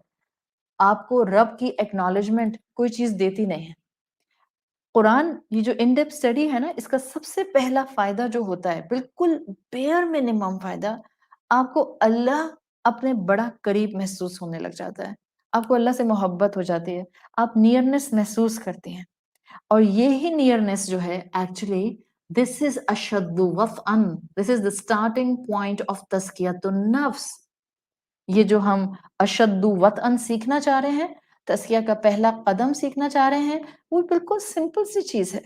آپ کو رب کی ایکنالجمنٹ کوئی چیز دیتی نہیں ہے. قرآن یہ جو ان ڈیپتھ اسٹڈی ہے نا, اس کا سب سے پہلا فائدہ جو ہوتا ہے بالکل بیئر منیمم فائدہ, آپ کو اللہ اپنے بڑا قریب محسوس ہونے لگ جاتا ہے, آپ کو اللہ سے محبت ہو جاتی ہے, آپ نیئرنس محسوس کرتے ہیں. اور یہی نیئرنس جو ہے ایکچولی دس از اشد وطئن, دس is the starting point of تزکیۃ النفس. یہ جو ہم اشد وطئن سیکھنا چاہ رہے ہیں, تزکیہ کا پہلا قدم سیکھنا چاہ رہے ہیں, وہ بالکل سمپل سی چیز ہے.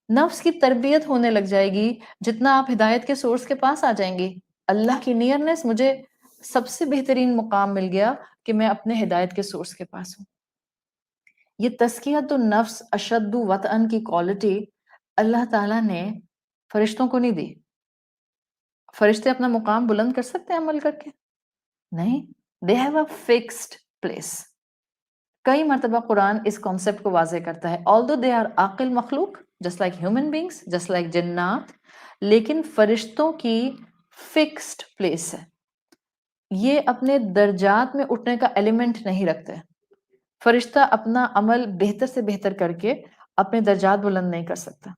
نفس کی تربیت ہونے لگ جائے گی جتنا آپ ہدایت کے سورس کے پاس آ جائیں گی. اللہ کی نیئرنس, مجھے سب سے بہترین مقام مل گیا کہ میں اپنے ہدایت کے سورس کے پاس ہوں. یہ تزکیۃ النفس اشد وطئن کی کوالٹی اللہ تعالیٰ نے فرشتوں کو نہیں دی. فرشتے اپنا مقام بلند کر سکتے ہیں عمل کر کے؟ نہیں. They have a fixed place. کئی مرتبہ قرآن اس کانسیپٹ کو واضح کرتا ہے, although they are عاقل مخلوق just like human beings, just like جنات, لیکن فرشتوں کی فکسڈ پلیس ہے. یہ اپنے درجات میں اٹھنے کا ایلیمنٹ نہیں رکھتے. فرشتہ اپنا عمل بہتر سے بہتر کر کے اپنے درجات بلند نہیں کر سکتا.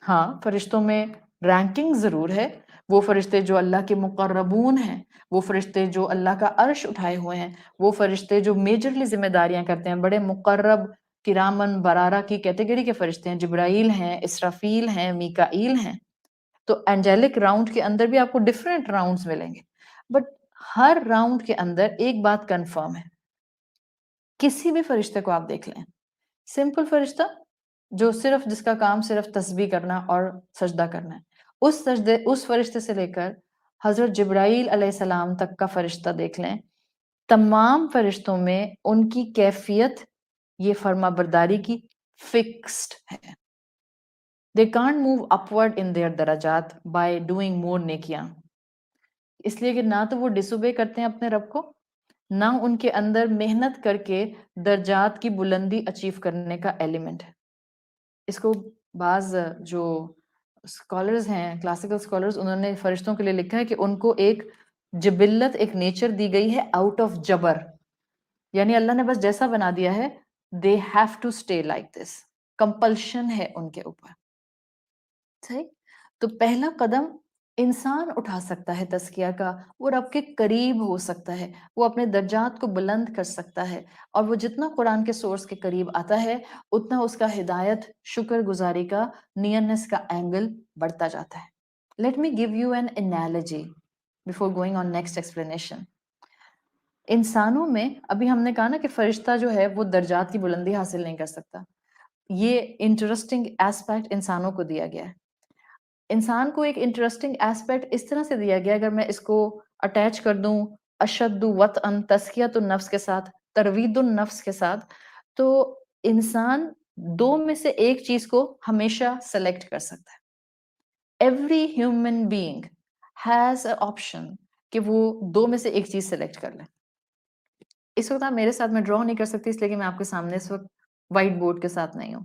ہاں, فرشتوں میں رینکنگ ضرور ہے. وہ فرشتے جو اللہ کے مقربون ہیں, وہ فرشتے جو اللہ کا عرش اٹھائے ہوئے ہیں, وہ فرشتے جو میجرلی ذمہ داریاں کرتے ہیں, بڑے مقرب کرامن برارہ کی کیٹیگری کے فرشتے ہیں. جبرائیل ہیں, اسرافیل ہیں, میکائیل ہیں. تو اینجیلک راؤنڈ کے اندر بھی آپ کو ڈفرینٹ راؤنڈز ملیں گے, بٹ ہر راؤنڈ کے اندر ایک بات کنفرم ہے. کسی بھی فرشتے کو آپ دیکھ لیں, سمپل فرشتہ جو صرف جس کا کام صرف تسبیح کرنا اور سجدہ کرنا ہے, اس فرشتے سے لے کر حضرت جبرائیل علیہ السلام تک کا فرشتہ دیکھ لیں, تمام فرشتوں میں ان کی کیفیت یہ فرما برداری کی فکسڈ ہے. They can't move upward in their درجات by doing more نیکیاں, اس لیے کہ نہ تو وہ ڈسوبے کرتے ہیں اپنے رب کو, نہ ان کے اندر محنت کر کے درجات کی بلندی اچیو کرنے کا ایلیمنٹ ہے. اس کو بعض جو اسکالرز ہیں, کلاسیکل اسکالرز, انہوں نے فرشتوں کے لیے لکھا ہے کہ ان کو ایک جبلت, ایک نیچر دی گئی ہے آؤٹ آف جبر, یعنی اللہ نے بس جیسا بنا دیا ہے, they have to stay like this, compulsion ہے ان کے اوپر. صحیح. تو پہلا قدم انسان اٹھا سکتا ہے تزکیہ کا, وہ رب کے قریب ہو سکتا ہے, وہ اپنے درجات کو بلند کر سکتا ہے, اور وہ جتنا قرآن کے سورس کے قریب آتا ہے اتنا اس کا ہدایت, شکر گزاری کا, نیئرنس کا اینگل بڑھتا جاتا ہے. Let me give you an analogy before going on next explanation. انسانوں میں ابھی ہم نے کہا نا کہ فرشتہ جو ہے وہ درجات کی بلندی حاصل نہیں کر سکتا. یہ انٹرسٹنگ ایسپیکٹ انسانوں کو دیا گیا ہے. انسان کو ایک انٹرسٹنگ ایسپیکٹ اس طرح سے دیا گیا, اگر میں اس کو اٹیچ کر دوں اشد وطئن تزکیۃ النفس کے ساتھ, تروید النفس کے ساتھ, تو انسان دو میں سے ایک چیز کو ہمیشہ سلیکٹ کر سکتا ہے. Every human being has a option کہ وہ دو میں سے ایک چیز سلیکٹ کر لیں. اس وقت آپ میرے ساتھ, میں ڈرا نہیں کر سکتی اس لیے کہ میں آپ کے سامنے اس وقت وائٹ بورڈ کے ساتھ نہیں ہوں.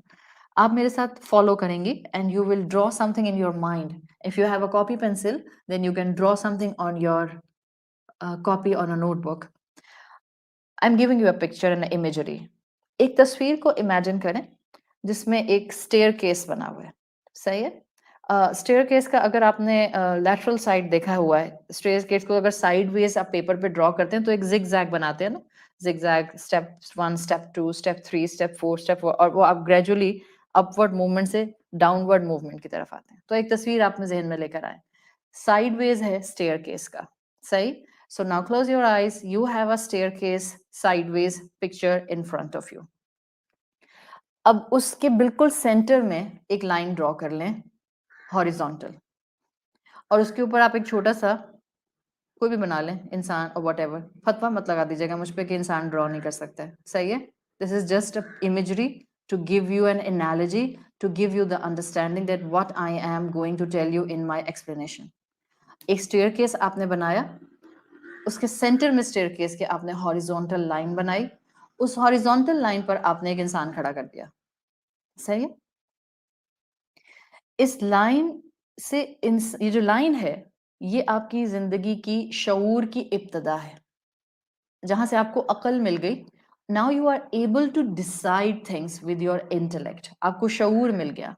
آپ میرے ساتھ فالو کریں گی and you will draw something in your mind. If you have a copy pencil then you can draw something on your copy on a notebook. I am giving you a picture and imagery. ایک تصویر کو imagine کریں جس میں ایک steer case بنا ہوا ہے. صحیح ہے. اسٹیئر کیس کا اگر آپ نے لیٹرل سائڈ دیکھا ہوا ہے, اسٹیئر کیس کو اگر سائڈ ویز آپ پیپر پہ ڈرا کرتے ہیں تو ایک زگ زیگ بناتے ہیں نا, zig zag step 1 step 2 step 3 step 4 step 4, اور وہ آپ گریجولی اپورڈ موومنٹ سے ڈاؤن ورڈ موومنٹ کی طرف آتے ہیں. تو ایک تصویر آپ نے ذہن میں لے کر آئے, سائڈ ویز ہے اسٹیئر کیس کا. صحیح. So now close your eyes. You have a staircase sideways picture in front of you. اب اس کے بالکل سینٹر میں ایک لائن ڈرا کر لیں ہاریزونٹل, اور اس کے اوپر آپ ایک چھوٹا سا کوئی بھی بنا لیں, انسان اور واٹ ایور. فتویٰ مت لگا دیجیے گا مجھ پہ کہ انسان ڈرا نہیں کر سکتا ہے. صحیح ہے. This is just imagery to give you an analogy, to give you the understanding that what I am going to tell you in my explanation. ایک اسٹیئر کیس آپ نے بنایا, اس کے سینٹر میں اسٹیئر کیس کے آپ نے ہاریزونٹل لائن بنائی, اس ہاریزونٹل لائن پر آپ نے ایک انسان کھڑا کر دیا. صحیح ہے. اس لائن سے یہ جو لائن ہے یہ آپ کی زندگی کی شعور کی ابتدا ہے, جہاں سے آپ کو عقل مل گئی. Now you are able to decide things with your intellect. آپ کو شعور مل گیا,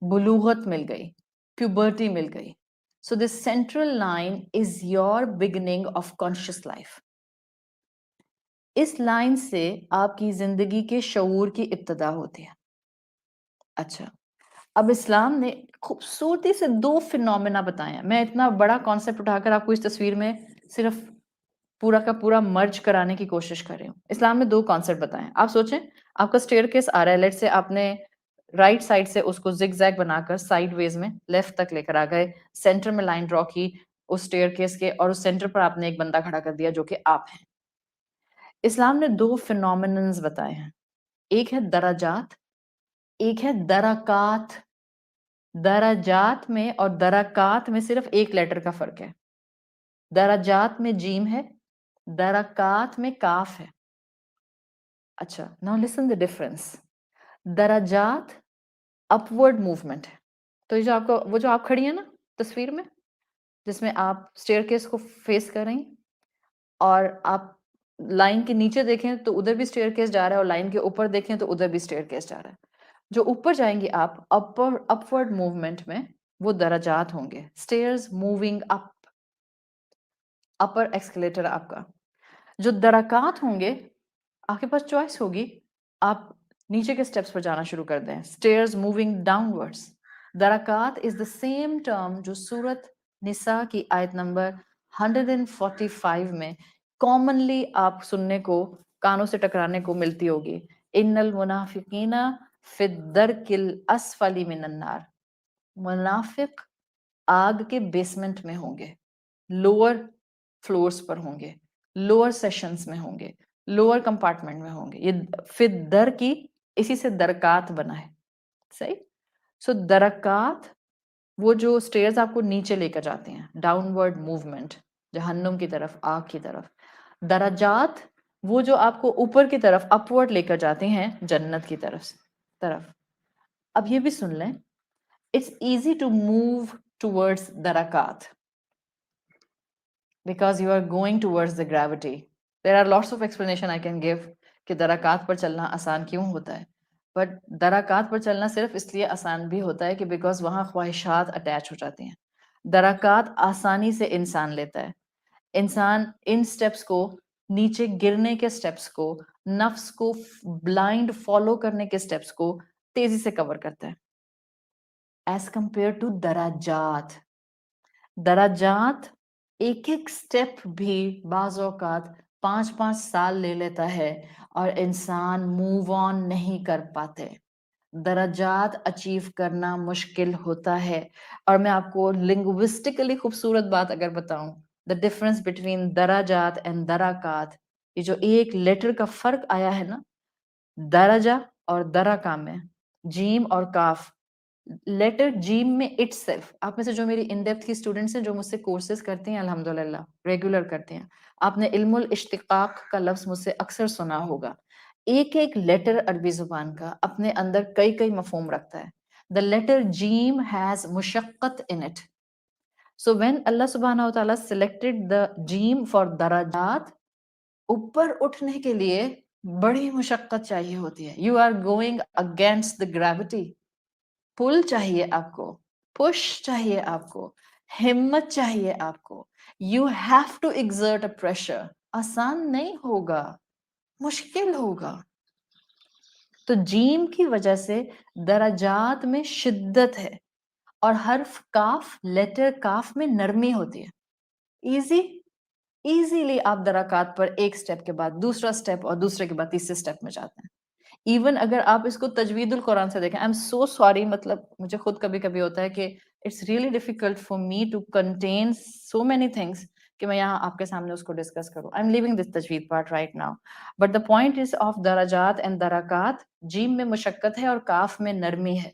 بلوغت مل گئی, پیوبرٹی مل گئی. So this central line is your beginning of conscious life. اس لائن سے آپ کی زندگی کے شعور کی ابتدا ہوتی ہے. اچھا, اب اسلام نے خوبصورتی سے دو فینومینا بتائے ہیں. میں اتنا بڑا کانسیپٹ اٹھا کر آپ کو اس تصویر میں صرف پورا کا پورا مرج کرانے کی کوشش کر رہی ہوں. اسلام نے دو کانسیپٹ بتائے ہیں. آپ سوچیں, آپ کا اسٹیئر کیس آ رہا ہے, لیٹ سے آپ نے رائٹ سائڈ سے اس کو زگ زیگ بنا کر سائڈ ویز میں لیفٹ تک لے کر آ گئے, سینٹر میں لائن ڈرا کی اس اسٹیئر کیس کے, اور اس سینٹر پر آپ نے ایک بندہ کھڑا کر دیا جو کہ آپ ہیں. اسلام نے دو فینومیننز بتائے ہیں, ایک ہے درجات, ایک ہے درکات. درجات میں اور درکات میں صرف ایک لیٹر کا فرق ہے. درجات میں جیم ہے, درکات میں کاف ہے. اچھا, ناؤ لسن دی ڈفرنس. درجات اپورڈ موومنٹ ہے. تو یہ جو آپ کو, وہ جو آپ کھڑی ہیں نا تصویر میں, جس میں آپ اسٹیئر کیس کو فیس کر رہی ہیں, اور آپ لائن کے نیچے دیکھیں تو ادھر بھی اسٹیئر کیس جا رہا ہے, اور لائن کے اوپر دیکھیں تو ادھر بھی اسٹیئر کیس جا رہا ہے. جو اوپر جائیں گے آپ اپورڈ موومنٹ میں, وہ درجات ہوں گے, اسٹیئرز موونگ اپ, اپر ایکسکلیٹر آپ کا. جو درکات ہوں گے, آپ کے پاس چوائس ہوگی, آپ نیچے کے سٹیپس پر جانا شروع کر دیں, اسٹیئرز موونگ ڈاؤن ورڈز. درکات از دا سیم ٹرم جو سورت نساء کی آیت نمبر 145 میں کامنلی آپ سننے کو, کانوں سے ٹکرانے کو ملتی ہوگی. ان المنافقین فی الدرک الاسفل من النار. منافق آگ کے بیسمنٹ میں ہوں گے, لوور فلورز پر ہوں گے, لوور سیشنز میں ہوں گے, لوور کمپارٹمنٹ میں ہوں گے. یہ فی الدر کی اسی سے درکات بنا ہے. صحیح. سو درکات وہ جو اسٹیئرز آپ کو نیچے لے کر جاتے ہیں, ڈاؤن ورڈ موومنٹ, جہنم کی طرف, آگ کی طرف. درجات وہ جو آپ کو اوپر کی طرف اپورڈ لے کر جاتے ہیں, جنت کی طرف. اب یہ بھی سن لیں, it's easy to move towards درکات because you are going towards the gravity. There are lots of explanation I can give کہ درکات پر چلنا آسان کیوں ہوتا ہے, بٹ درکات پر چلنا صرف اس لیے آسان بھی ہوتا ہے کہ بیکاز وہاں خواہشات اٹیچ ہو جاتی ہیں. درکات آسانی سے انسان لیتا ہے. انسان ان سٹیپس کو, نیچے گرنے کے سٹیپس کو, نفس کو بلائنڈ فالو کرنے کے سٹیپس کو تیزی سے کور کرتا ہے ایز کمپیئر ٹو درجات. درجات ایک ایک سٹیپ بھی بعض اوقات 5-5 سال لے لیتا ہے اور انسان موو آن نہیں کر پاتے. درجات اچیو کرنا مشکل ہوتا ہے. اور میں آپ کو لنگوسٹکلی خوبصورت بات اگر بتاؤں, دا ڈفرنس بٹوین درجات اینڈ درکات, یہ جو ایک لیٹر کا فرق آیا ہے نا, درجہ اور درکا میں, جیم اور کاف, لیٹر جیم میں اٹ سیلف, آپ میں سے جو میری ان ڈیپتھ کی اسٹوڈنٹس ہیں جو مجھ سے کورسز کرتے ہیں الحمدللہ ریگولر کرتے ہیں, آپ نے علم الاشتقاق کا لفظ مجھ سے اکثر سنا ہوگا. ایک ایک لیٹر عربی زبان کا اپنے اندر کئی کئی مفہوم رکھتا ہے. دا لیٹر جیم ہیز مشقت ان اٹ. سو وین اللہ سبحانہ وتعالیٰ سلیکٹڈ دا جیم فار درجات, اوپر اٹھنے کے لیے بڑی مشقت چاہیے ہوتی ہے. You are going against the gravity. Pull چاہیے آپ کو, پش چاہیے آپ کو, ہمت چاہیے آپ کو. You have to exert a pressure. آسان نہیں ہوگا, مشکل ہوگا. تو جیم کی وجہ سے درجات میں شدت ہے, اور حرف کاف, لیٹر کاف میں نرمی ہوتی ہے. ایزیلی آپ درکات پر ایک سٹیپ کے بعد دوسرا سٹیپ اور دوسرے کے بعد تیسرے سٹیپ میں جاتے ہیں. ایون اگر آپ اس کو تجوید القرآن سے دیکھیں, آئی ایم سو سوری, مطلب مجھے خود کبھی کبھی ہوتا ہے کہ it's really difficult for me to contain so many things کہ میں یہاں آپ کے سامنے اس کو ڈسکس کروں. آئی ایم لیونگ دس تجوید part right now, but the point is of درجات اینڈ درکات, جیم میں مشقت ہے اور کاف میں نرمی ہے.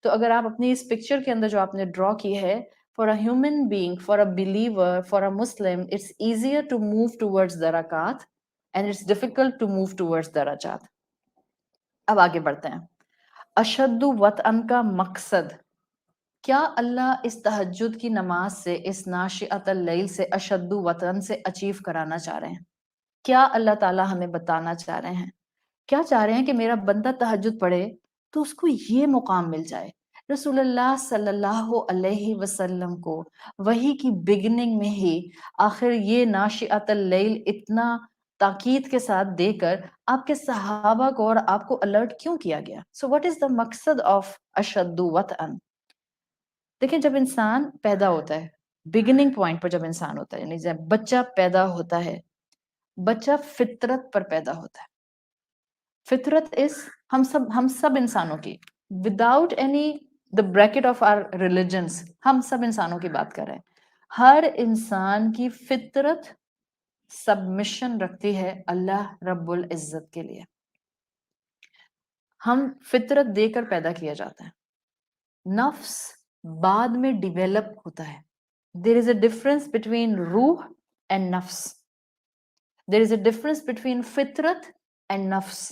تو اگر آپ اپنی اس پکچر کے اندر جو آپ نے ڈرا کی ہے, for a human being, for a believer, for a Muslim, it's easier to move towards darakat and it's difficult to move towards darajat. اب آگے بڑھتے ہیں. اشد وطن کا مقصد کیا؟ اللہ اس تہجد کی نماز سے, اس ناشئۃ اللیل سے, اشد وطن سے اچیو کرانا چاہ رہے ہیں؟ کیا اللہ تعالیٰ ہمیں بتانا چاہ رہے ہیں؟ کیا چاہ رہے ہیں کہ میرا بندہ تہجد پڑھے تو اس کو یہ مقام مل جائے. رسول اللہ صلی اللہ علیہ وسلم کو وحی کی بگننگ میں ہی آخر یہ ناشئۃ اللیل اتنا تاکید کے ساتھ دے کر آپ کے صحابہ کو اور آپ کو الرٹ کیوں کیا گیا؟ سو واٹ از دا مقصد آف اشد وطن؟ دیکھیں, جب انسان پیدا ہوتا ہے, بگننگ پوائنٹ پر جب انسان ہوتا ہے, یعنی جب بچہ پیدا ہوتا ہے, بچہ فطرت پر پیدا ہوتا ہے. فطرت اس ہم سب انسانوں کی, without any the bracket of our religions, ہم سب انسانوں کی بات کر رہے ہیں. ہر انسان کی فطرت سبمشن رکھتی ہے اللہ رب العزت کے لیے. ہم فطرت دے کر پیدا کیا جاتا ہے, نفس بعد میں ڈیویلپ ہوتا ہے. دیر از اے ڈفرنس بٹوین روح اینڈ نفس. دیر از اے ڈفرنس بٹوین فطرت اینڈ نفس.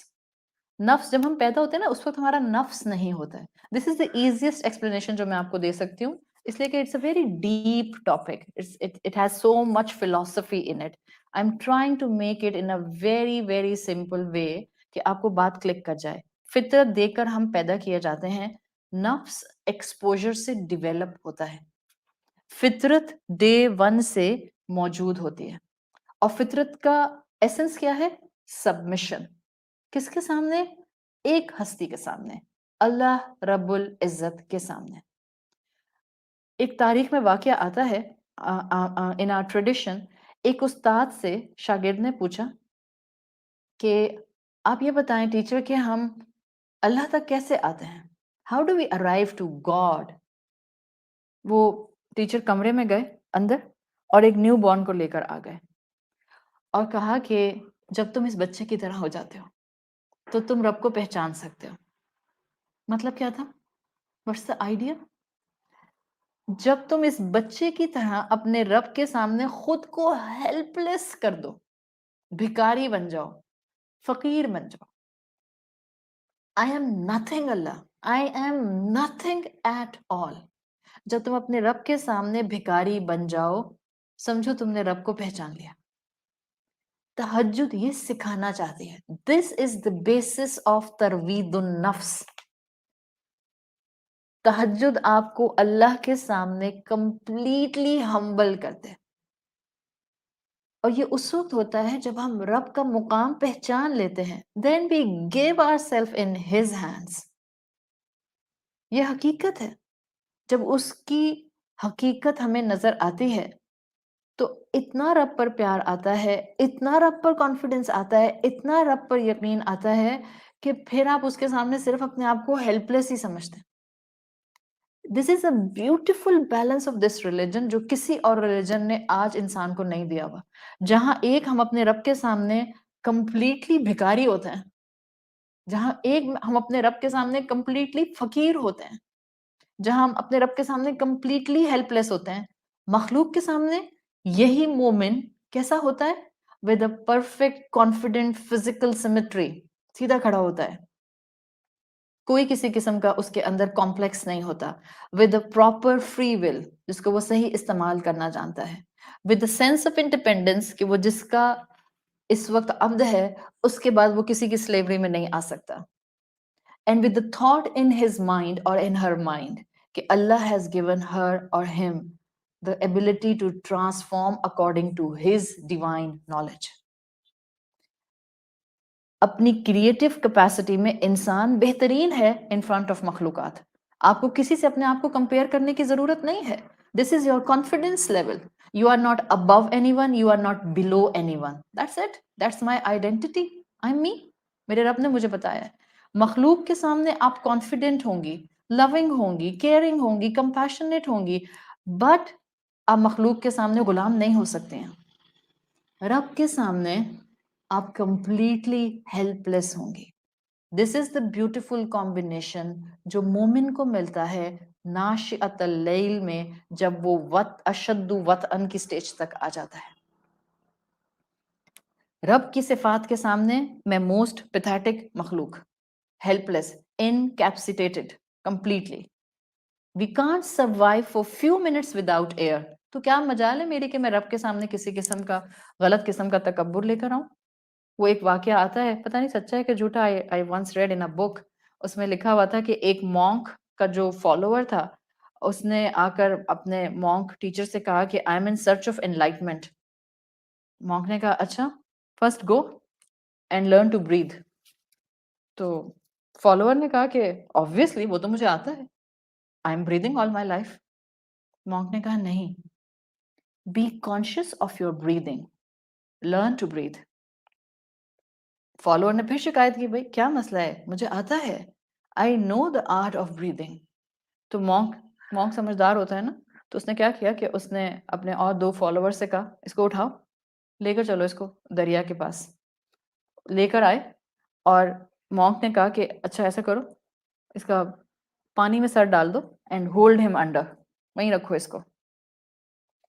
نفس جب ہم پیدا ہوتے ہیں نا, اس وقت ہمارا نفس نہیں ہوتا ہے. This is the easiest explanation جو میں آپ کو دے سکتی ہوں, اس لیے کہ it's a very deep topic, it has so much philosophy in it. I am trying to make it in a very very simple way کہ آپ کو بات کلک کر جائے. فطرت دے کر ہم پیدا کیے جاتے ہیں, نفس ایکسپوجر سے ڈیویلپ ہوتا ہے. فطرت ڈے ون سے موجود ہوتی ہے, اور فطرت کا ایسنس کیا ہے؟ سبمشن. کس کے سامنے؟ ایک ہستی کے سامنے, اللہ رب العزت کے سامنے. ایک تاریخ میں واقعہ آتا ہے, in our tradition, ایک استاد سے شاگرد نے پوچھا کہ آپ یہ بتائیں ٹیچر کہ ہم اللہ تک کیسے آتے ہیں؟ How do we arrive to God? وہ ٹیچر کمرے میں گئے اندر اور ایک نیو بورن کو لے کر آ گئے اور کہا کہ جب تم اس بچے کی طرح ہو جاتے ہو تو تم رب کو پہچان سکتے ہو. مطلب کیا تھا؟ What's the idea? جب تم اس بچے کی طرح اپنے رب کے سامنے خود کو ہیلپ لیس کر دو, بھکاری بن جاؤ, فقیر بن جاؤ. I am nothing Allah, I am nothing at all. جب تم اپنے رب کے سامنے بھکاری بن جاؤ, سمجھو تم نے رب کو پہچان لیا. تہجد یہ سکھانا چاہتی ہے. This is the basis of تروید النفس. تہجد آپ کو اللہ کے سامنے کمپلیٹلی ہمبل کرتے, اور یہ اس وقت ہوتا ہے جب ہم رب کا مقام پہچان لیتے ہیں. Then we give ourselves in his hands. یہ حقیقت ہے. جب اس کی حقیقت ہمیں نظر آتی ہے تو اتنا رب پر پیار آتا ہے, اتنا رب پر کانفیڈنس آتا ہے, اتنا رب پر یقین آتا ہے کہ پھر آپ اس کے سامنے صرف اپنے آپ کو ہیلپ لیس ہی سمجھتے ہیں. This is a beautiful balance of this religion جو کسی اور ریلیجن نے آج انسان کو نہیں دیا ہوا. جہاں ایک ہم اپنے رب کے سامنے کمپلیٹلی بھکاری ہوتے ہیں, جہاں ایک ہم اپنے رب کے سامنے کمپلیٹلی فقیر ہوتے ہیں, جہاں ہم اپنے رب کے سامنے کمپلیٹلی ہیلپ لیس ہوتے ہیں, مخلوق کے سامنے یہی مومن کیسا ہوتا ہے؟ With a perfect confident physical symmetry, سیدھا کھڑا ہوتا ہے, کوئی کسی قسم کا اس کے اندر کمپلیکس نہیں ہوتا, with a proper free will جس کو وہ صحیح استعمال کرنا جانتا ہے, with a sense of independence کہ وہ جس کا اس وقت عبد ہے اس کے بعد وہ کسی کی سلیوری میں نہیں آ سکتا, and with the thought in his mind or in her mind کہ اللہ has given her or him the ability to transform according to his divine knowledge. اپنی کریٹو کیپیسٹی میں انسان بہترین ہے ان فرنٹ آف مخلوقات. آپ کو کسی سے اپنے آپ کو کمپیئر کرنے کی ضرورت نہیں ہے. This is your confidence level. You are not above anyone, you are not below anyone. That's it, that's my identity, I am me. میرے رب نے مجھے بتایا ہے. مخلوق کے سامنے آپ کانفیڈنٹ ہوں گی, لونگ ہوں گی, کیئرنگ ہوں گی, کمپیشنیٹ ہوں گی, بٹ آپ مخلوق کے سامنے غلام نہیں ہو سکتے ہیں. رب کے سامنے آپ کمپلیٹلی ہیلپ لیس ہوں گی. دس از دا بیوٹیفل کمبینیشن جو مومن کو ملتا ہے ناشئۃ اللیل میں, جب وہ اشد وطئن کی سٹیج تک آ جاتا ہے. رب کی صفات کے سامنے میں موسٹ پیتھیٹک مخلوق, helpless, incapacitated completely. We can't survive for few minutes without air. تو کیا مجال ہے میری کہ میں رب کے سامنے کسی قسم کا غلط قسم کا تکبر لے کر آؤں. وہ ایک واقعہ آتا ہے, پتہ نہیں سچا ہے کہ جھوٹا, I once read in a book, اس میں لکھا ہوا تھا کہ ایک مونک کا جو فالوور تھا اس نے آ کر اپنے مونک ٹیچر سے کہا کہ I am in search of enlightenment. Monk نے کہا اچھا, first go and learn to breathe. تو فالوور نے کہا کہ obviously وہ تو مجھے آتا ہے, I am breathing all my life. Monk نے کہا نہیں, be conscious of your breathing, learn to breathe. Follower نے پھر شکایت کی, بھائی کیا مسئلہ ہے, مجھے آتا ہے, آئی نو دا آرٹ آف بریدنگ. تو مونک سمجھدار ہوتا ہے نا, تو اس نے کیا کیا کہ اس نے اپنے اور 2 فالوور سے کہا اس کو اٹھاؤ, لے کر چلو اس کو دریا کے پاس. لے کر آئے اور مونک نے کہا کہ اچھا ایسا کرو, اس کا پانی میں سر ڈال دو اینڈ ہولڈ ہم انڈر, وہیں رکھو اس کو,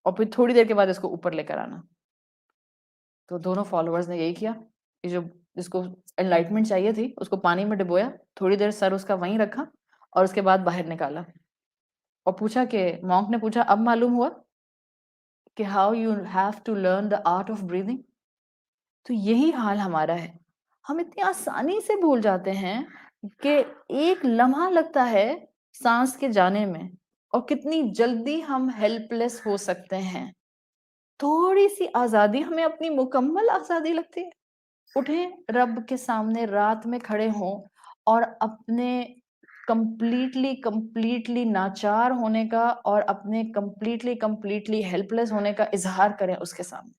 اور پھر تھوڑی دیر کے بعد اس کو اوپر لے کر آنا. تو دونوں فالوورز نے یہی کیا, یہ جو جس کو انلائٹمنٹ چاہیے تھی اس کو پانی میں ڈبویا, تھوڑی دیر سر اس کا وہیں رکھا اور اس کے بعد باہر نکالا, اور پوچھا کہ مونک نے پوچھا اب معلوم ہوا کہ how you have to learn the art of breathing. تو یہی حال ہمارا ہے, ہم اتنی آسانی سے بھول جاتے ہیں کہ ایک لمحہ لگتا ہے سانس کے جانے میں, اور کتنی جلدی ہم ہیلپ لیس ہو سکتے ہیں. تھوڑی سی آزادی ہمیں اپنی مکمل آزادی لگتی ہے. اٹھیں رب کے سامنے رات میں کھڑے ہوں اور اپنے کمپلیٹلی ناچار ہونے کا اور اپنے کمپلیٹلی ہیلپ لیس ہونے کا اظہار کریں اس کے سامنے.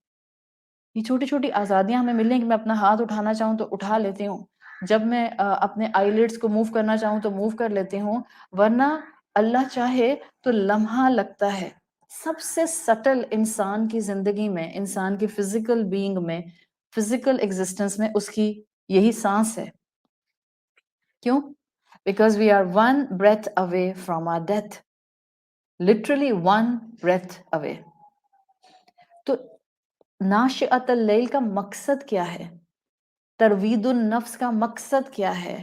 یہ چھوٹی چھوٹی آزادیاں ہمیں ملیں کہ میں اپنا ہاتھ اٹھانا چاہوں تو اٹھا لیتی ہوں, جب میں اپنے آئی لیڈس کو موو کرنا چاہوں تو موو کر لیتی ہوں, ورنہ اللہ چاہے تو لمحہ لگتا ہے. سب سے سٹل انسان کی زندگی میں, انسان کی فزیکل بینگ میں, فزیکل ایگزسٹنس میں اس کی یہی سانس ہے. کیوں؟ Because we are 1 breath away from our death, literally 1 breath away. تو ناشئۃ اللیل کا مقصد کیا ہے؟ تروید النفس کا مقصد کیا ہے؟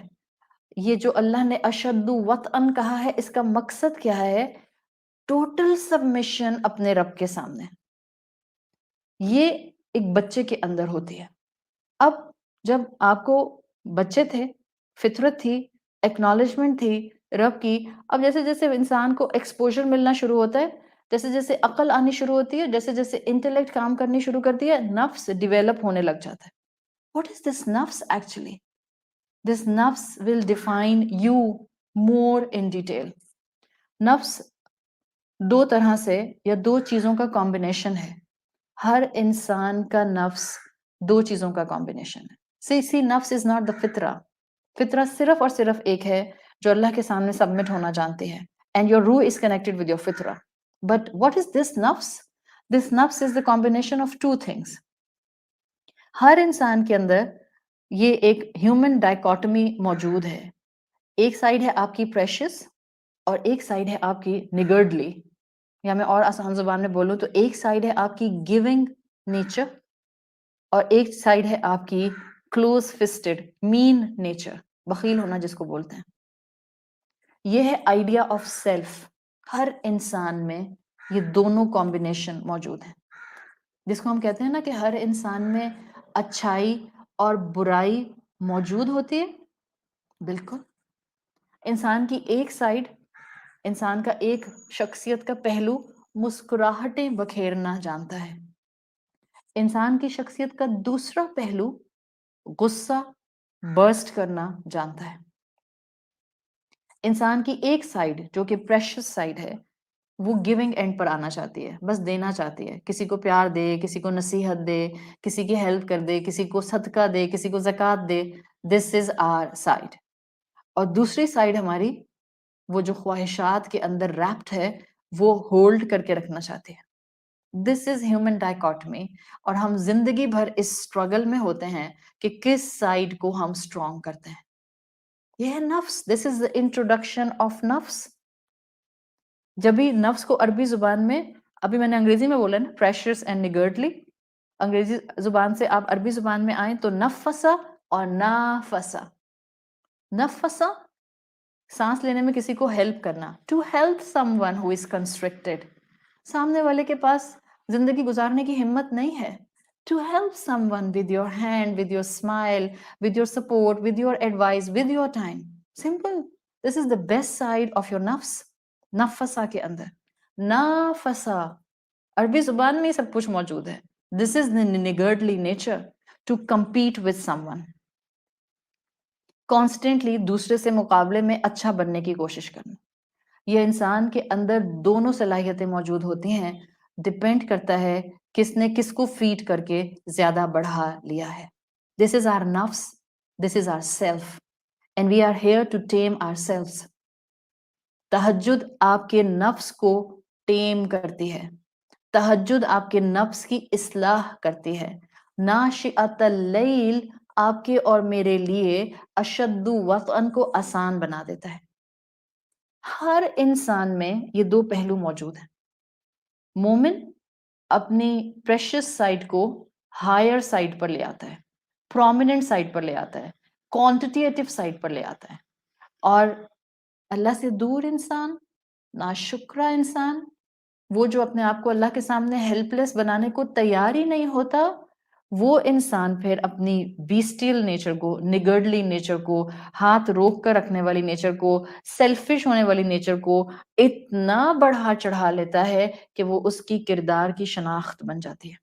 یہ جو اللہ نے اشد وطئن کہا ہے اس کا مقصد کیا ہے؟ ٹوٹل سبمیشن اپنے رب کے سامنے. یہ ایک بچے کے اندر ہوتی ہے. اب جب آپ کو بچے تھے, فطرت تھی, ایکنالجمنٹ تھی رب کی, اب جیسے جیسے انسان کو ایکسپوجر ملنا شروع ہوتا ہے, جیسے جیسے عقل آنی شروع ہوتی ہے, جیسے جیسے انٹلیکٹ کام کرنی شروع کرتی ہے, نفس ڈیویلپ ہونے لگ جاتا ہے. What is this نفس actually? This نفس will define you more in detail. نفس 2 طرح سے یا 2 چیزوں کا کمبینیشن ہے. ہر انسان کا نفس 2 چیزوں کا کمبینیشن ہے. See, نفس is not the فطرہ. فطرہ صرف اور صرف ایک ہے جو اللہ کے سامنے سبمٹ ہونا جانتی ہے. And your ruh is connected with your fitra. But what is this nafs? This nafs is the combination of two things. ہر انسان کے اندر یہ ایک ہیومن ڈائکوٹمی موجود ہے. ایک سائڈ ہے آپ کی پریشس اور ایک سائڈ ہے آپ کی نگرڈلی. یا میں اور آسان زبان میں بولوں تو ایک سائڈ ہے آپ کی گیونگ نیچر اور ایک سائڈ ہے آپ کی کلوز فسٹڈ مین نیچر، بخیل ہونا جس کو بولتے ہیں. یہ ہے آئیڈیا آف سیلف. ہر انسان میں یہ دونوں کمبینیشن موجود ہیں، جس کو ہم کہتے ہیں نا کہ ہر انسان میں اچھائی اور برائی موجود ہوتی ہے. بالکل انسان کی ایک سائڈ، انسان کا ایک شخصیت کا پہلو مسکراہٹیں بکھیرنا جانتا ہے. انسان کی شخصیت کا دوسرا پہلو غصہ برسٹ کرنا جانتا ہے. انسان کی ایک سائڈ جو کہ پریشس سائڈ ہے وہ گیونگ اینڈ پر آنا چاہتی ہے، بس دینا چاہتی ہے. کسی کو پیار دے، کسی کو نصیحت دے، کسی کی ہیلپ کر دے، کسی کو صدقہ دے، کسی کو زکوٰۃ دے. دس از آر سائڈ. اور دوسری سائڈ ہماری وہ جو خواہشات کے اندر ریپٹ ہے وہ ہولڈ کر کے رکھنا چاہتی ہے. This is human ڈائکوٹمی. اور ہم زندگی بھر اس اسٹرگل میں ہوتے ہیں کہ کس سائڈ کو ہم اسٹرانگ کرتے ہیں. یہ ہے نفس. This is the introduction of نفس. جب بھی نفس کو عربی زبان میں، ابھی میں نے انگریزی میں بولا نا پریشرس اینڈ نگرڈلی، انگریزی زبان سے آپ عربی زبان میں آئیں تو نفسا اور نافسا. نفسا سانس لینے میں کسی کو ہیلپ کرنا، to help someone who is constructed. سامنے والے کے پاس زندگی گزارنے کی ہمت نہیں ہے. To help someone with your hand, with your smile, with your support, with your advice, with your time. Simple. This is the best side of your نفس. نفسا کے اندر نافسا عربی زبان میں یہ سب کچھ موجود ہے. This is the niggardly nature to compete with someone. Constantly دوسرے سے مقابلے میں اچھا بننے کی کوشش کرنا. یہ انسان کے اندر دونوں صلاحیتیں موجود ہوتی ہیں. ڈپینڈ کرتا ہے کس نے کس کو فیڈ کر کے زیادہ بڑھا لیا ہے. دس از آر نفس، this is our self and we are here to tame ourselves. تہجد آپ کے نفس کو ٹیم کرتی ہے. تہجد آپ کے نفس کی اصلاح کرتی ہے. ناشئۃ اللیل آپ کے اور میرے لیے اشد وطئن کو آسان بنا دیتا ہے. ہر انسان میں یہ دو پہلو موجود ہیں. مومن اپنی پریشس سائڈ کو ہائر سائڈ پر لے آتا ہے، پرومیننٹ سائڈ پر لے آتا ہے، کوانٹیٹیو سائڈ پر لے آتا ہے. اور اللہ سے دور انسان، ناشکرا انسان، وہ جو اپنے آپ کو اللہ کے سامنے ہیلپ لیس بنانے کو تیار ہی نہیں ہوتا، وہ انسان پھر اپنی بیسٹیل نیچر کو، نگرڈلی نیچر کو، ہاتھ روک کر رکھنے والی نیچر کو، سیلفش ہونے والی نیچر کو اتنا بڑھا چڑھا لیتا ہے کہ وہ اس کی کردار کی شناخت بن جاتی ہے.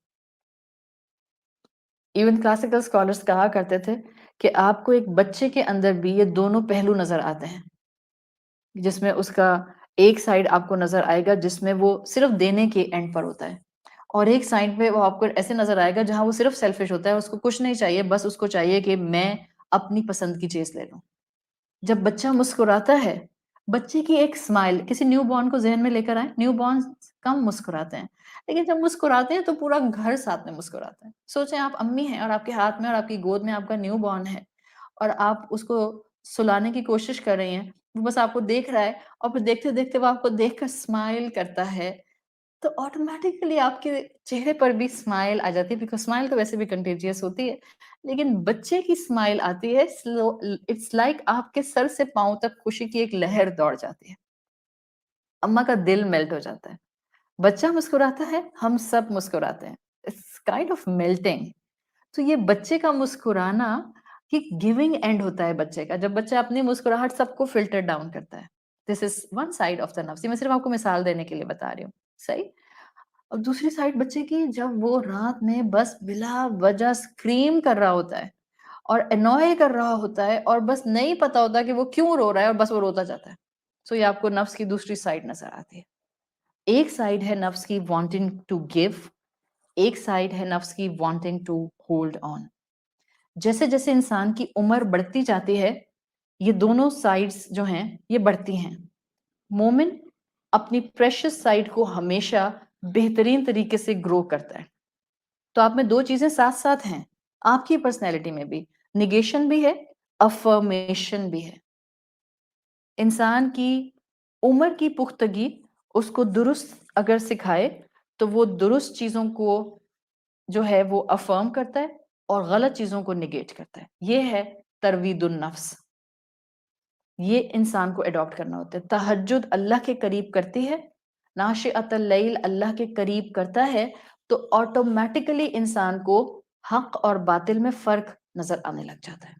ایون کلاسیکل اسکالرس کہا کرتے تھے کہ آپ کو ایک بچے کے اندر بھی یہ دونوں پہلو نظر آتے ہیں، جس میں اس کا ایک سائڈ آپ کو نظر آئے گا جس میں وہ صرف دینے کے اینڈ پر ہوتا ہے، اور ایک سائڈ پہ وہ آپ کو ایسے نظر آئے گا جہاں وہ صرف سیلفش ہوتا ہے. اس کو کچھ نہیں چاہیے، بس اس کو چاہیے کہ میں اپنی پسند کی چیز لے لوں. جب بچہ مسکراتا ہے، بچے کی ایک اسمائل، کسی نیو بورن کو ذہن میں لے کر آئیں. نیو بورن کم مسکراتے ہیں، لیکن جب مسکراتے ہیں تو پورا گھر ساتھ میں مسکراتا ہے. سوچیں آپ امی ہیں اور آپ کے ہاتھ میں اور آپ کی گود میں آپ کا نیو بورن ہے اور آپ اس کو سلانے کی کوشش کر رہی ہیں، وہ بس آپ کو دیکھ رہا ہے اور پھر دیکھتے دیکھتے وہ آپ کو دیکھ کر اسمائل کرتا ہے، تو آٹومیٹکلی آپ کے چہرے پر بھی اسمائل آ جاتی ہے. بیکاز اسمائل تو ویسے بھی کنٹیجیس ہوتی ہے، لیکن بچے کی اسمائل آتی ہے، اٹس لائک آپ کے سر سے پاؤں تک خوشی کی ایک لہر دوڑ جاتی ہے. اما کا دل میلٹ ہو جاتا ہے. بچہ مسکراتا ہے، ہم سب مسکراتے ہیں. It's kind of melting. تو یہ بچے کا مسکرانا یہ گیونگ اینڈ ہوتا ہے بچے کا، جب بچہ اپنی مسکراہٹ سب کو فلٹر ڈاؤن کرتا ہے. This is one side of the نفس. میں صرف آپ کو مثال دینے کے لیے بتا رہی ہوں، صحیح. اور دوسری سائڈ بچے کی، جب وہ رات میں بس بلا وجہ اسکریم کر رہا ہوتا ہے اور انوائے کر رہا ہوتا ہے اور بس نہیں پتا ہوتا کہ وہ کیوں رو رہا ہے اور بس وہ روتا جاتا ہے. سو یہ آپ کو نفس کی دوسری سائڈ نظر آتی ہے. ایک سائڈ ہے نفس کی وانٹنگ ٹو گیو، ایک سائڈ ہے نفس کی وانٹنگ ٹو ہولڈ آن. جیسے جیسے انسان کی عمر بڑھتی جاتی ہے یہ دونوں سائڈز جو ہیں یہ بڑھتی ہیں. مومن اپنی پریشس سائڈ کو ہمیشہ بہترین طریقے سے گرو کرتا ہے. تو آپ میں دو چیزیں ساتھ ساتھ ہیں آپ کی پرسنالٹی میں بھی, نگیشن بھی ہے, افرمیشن بھی ہے. انسان کی عمر کی پختگی اس کو درست اگر سکھائے تو وہ درست چیزوں کو جو ہے وہ افرم کرتا ہے اور غلط چیزوں کو نگیٹ کرتا ہے. یہ ہے تروید النفس. یہ انسان کو اڈاپٹ کرنا ہوتا ہے. تہجد اللہ کے قریب کرتی ہے, ناشئۃ اللیل اللہ کے قریب کرتا ہے, تو آٹومیٹیکلی انسان کو حق اور باطل میں فرق نظر آنے لگ جاتا ہے,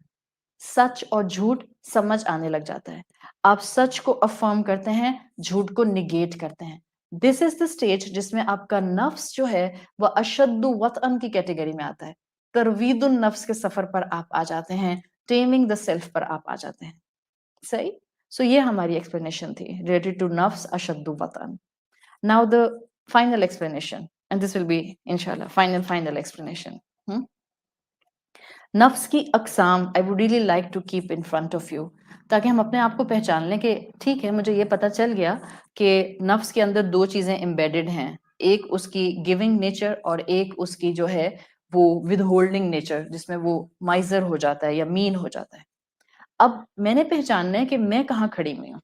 سچ اور جھوٹ سمجھ آنے لگ جاتا ہے. آپ سچ کو افرم کرتے ہیں, جھوٹ کو نگیٹ کرتے ہیں. دس از دا اسٹیج جس میں آپ کا نفس جو ہے وہ اشد وطئن کی کیٹیگری میں آتا ہے. تروید النفس کے سفر پر آپ آ جاتے ہیں, ٹیمنگ دا سیلف پر آپ آ جاتے ہیں. صحیح. سو یہ ہماری ایکسپلینیشن تھی ریلیٹڈ ٹو نفس اشد وطن. Now the final explanation, and this will be انشاءاللہ فائنل ایکسپلینیشن. نفس کی اقسام I would really like to keep in front of you, تاکہ ہم اپنے آپ کو پہچان لیں کہ ٹھیک ہے مجھے یہ پتا چل گیا کہ نفس کے اندر دو چیزیں امبیڈڈ ہیں, ایک اس کی گیونگ نیچر اور ایک اس کی جو ہے وہ ود ہولڈنگ نیچر, جس میں وہ مائزر ہو جاتا ہے یا مین ہو جاتا ہے. اب میں نے پہچاننا ہے کہ میں کہاں کھڑی ہوئی ہوں.